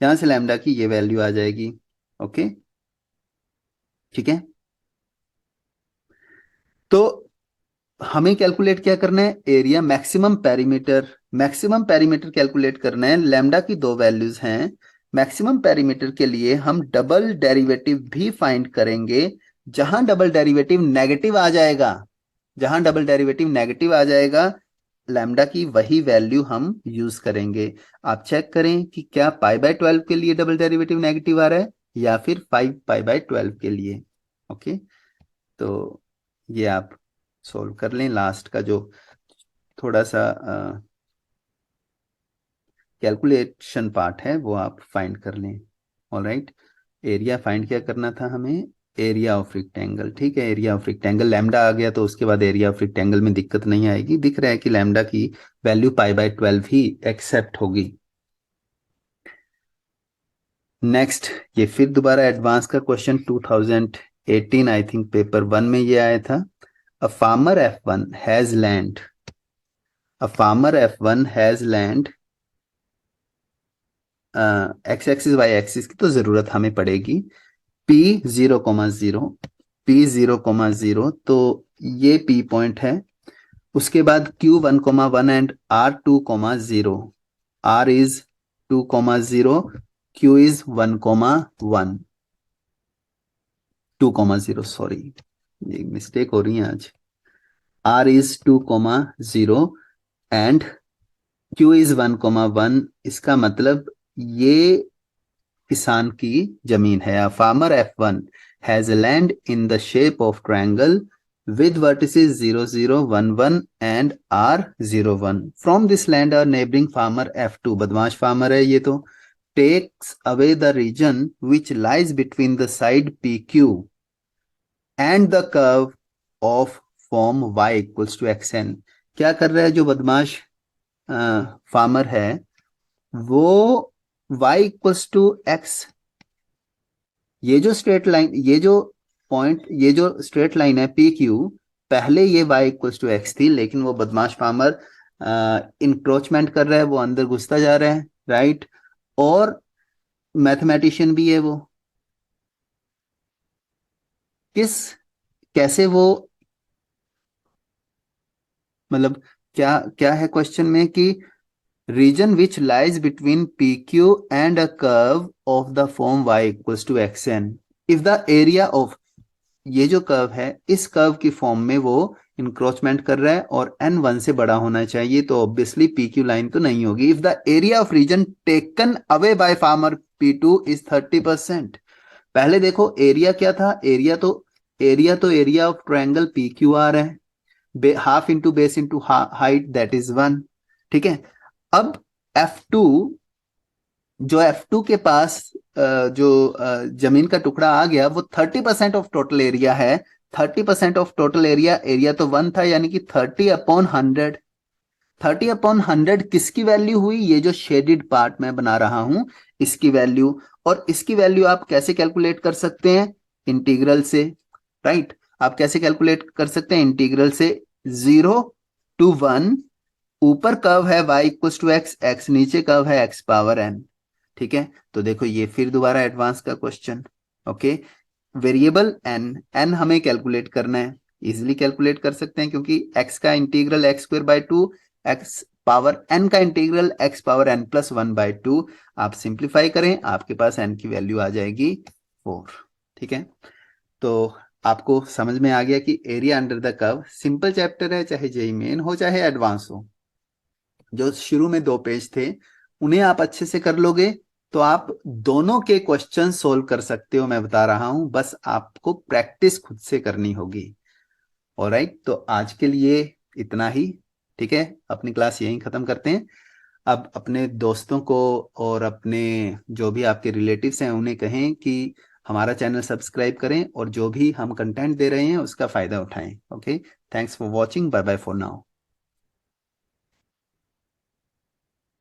यहां से लैम्डा की ये वैल्यू आ जाएगी। ओके, ठीक है, तो हमें कैलकुलेट क्या करना है, एरिया मैक्सिमम पेरीमीटर कैलकुलेट करना है। लैम्डा की दो वैल्यूज हैं, मैक्सिमम पेरीमीटर के लिए हम डबल डेरिवेटिव भी फाइंड करेंगे, जहां डबल डेरिवेटिव नेगेटिव आ जाएगा, जहां डबल डेरिवेटिव नेगेटिव आ जाएगा, लैम्डा की वही वैल्यू हम यूज करेंगे। आप चेक करें कि क्या पाई बाय 12 के लिए डबल डेरिवेटिव नेगेटिव आ रहा है या फिर 5 पाई बाय 12 के लिए। ओके, तो ये आप सोल्व कर लें। लास्ट का जो थोड़ा सा कैलकुलेशन पार्ट है वो आप फाइंड कर लें। ऑलराइट, एरिया फाइंड क्या करना था हमें, एरिया ऑफ रेक्टेंगल। ठीक है, एरिया ऑफ रेक्टेंगल लैम्डा आ गया तो उसके बाद एरिया ऑफ रेक्टेंगल में दिक्कत नहीं आएगी। दिख रहा है कि लैम्डा की वैल्यू पाई बाय 12 ही एक्सेप्ट होगी। नेक्स्ट, ये फिर दोबारा एडवांस का क्वेश्चन 2018 आई थिंक पेपर 1 में ये आया था। A farmer F1 has land, a farmer F1 has land, x axis y axis की तो जरूरत हमें पड़ेगी। P 0,0, P 0,0, तो ये P पॉइंट है। उसके बाद Q 1,1 and R 2,0, R is 2,0, Q is 1,1, 2,0, sorry ये मिस्टेक हो रही है आज। R is 2,0 and Q is 1,1। इसका मतलब ये किसान की जमीन है। A farmer F1 has a land in the shape of triangle with vertices 0,0, 1,1 and R 0,1. From this land a neighboring farmer F2, बदमाश फार्मर है ये तो, takes away the region which lies between the side PQ and the curve of form y equals to xn। क्या कर रहा है जो बदमाश फार्मर है, वो y इक्वल्स टू x, ये जो स्ट्रेट लाइन, ये जो पॉइंट, ये जो स्ट्रेट लाइन है पी क्यू, पहले ये y इक्वल्स टू एक्स थी, लेकिन वो बदमाश फार्मर इंक्रोचमेंट कर रहा है, वो अंदर घुसता जा रहा है, राइट। और मैथमेटिशियन भी है वो, किस कैसे वो, मतलब क्या क्या है क्वेश्चन में कि region which lies between P Q and a curve of the form y equals to x n, if the area of, ये जो कर्व है इस कर्व की फॉर्म में वो इंक्रोचमेंट कर रहा है और n 1 से बड़ा होना चाहिए, तो ऑब्वियसली पी क्यू लाइन तो नहीं होगी। If the area of region taken away by farmer P2 is 30%। पहले देखो एरिया क्या था, area of triangle P Q R है, half into base into height that is 1। ठीक है, अब F2, जो F2 के पास जो जमीन का टुकड़ा आ गया वो 30% ऑफ टोटल एरिया है। 30% ऑफ टोटल एरिया, एरिया तो 1 था, यानी कि 30/100। 30/100 किसकी वैल्यू हुई, ये जो शेडेड पार्ट मैं बना रहा हूं इसकी वैल्यू। और इसकी वैल्यू आप कैसे कैलकुलेट कर सकते हैं, इंटीग्रल से, राइट। आप कैसे कैलकुलेट कर सकते हैं, इंटीग्रल से 0 to 1, ऊपर कर्व है y equals to x, x नीचे कर्व है x पावर n। ठीक है, तो देखो ये फिर दोबारा एडवांस का क्वेश्चन। ओके, वेरिएबल n हमें कैलकुलेट करना है, इजिली कैलकुलेट कर सकते हैं क्योंकि x का integral x²/2, x power n का इंटीग्रल x पावर n+1/2। आप सिंप्लीफाई करें, आपके पास n की वैल्यू आ जाएगी 4। ठीक है, तो आपको समझ में आ गया कि area under the curve simple chapter है, चाहे जेई मेन हो चाहे एडवांस हो। जो शुरू में 2 पेज थे उन्हें आप अच्छे से कर लोगे तो आप दोनों के क्वेश्चन सोल्व कर सकते हो, मैं बता रहा हूं, बस आपको प्रैक्टिस खुद से करनी होगी। ऑलराइट, तो आज के लिए इतना ही। ठीक है, अपनी क्लास यहीं खत्म करते हैं। अब अपने दोस्तों को और अपने जो भी आपके रिलेटिव्स हैं उन्हें कहें कि हमारा चैनल सब्सक्राइब करें और जो भी हम कंटेंट दे रहे हैं उसका फायदा उठाएं। Okay, thanks for watching, bye bye for now.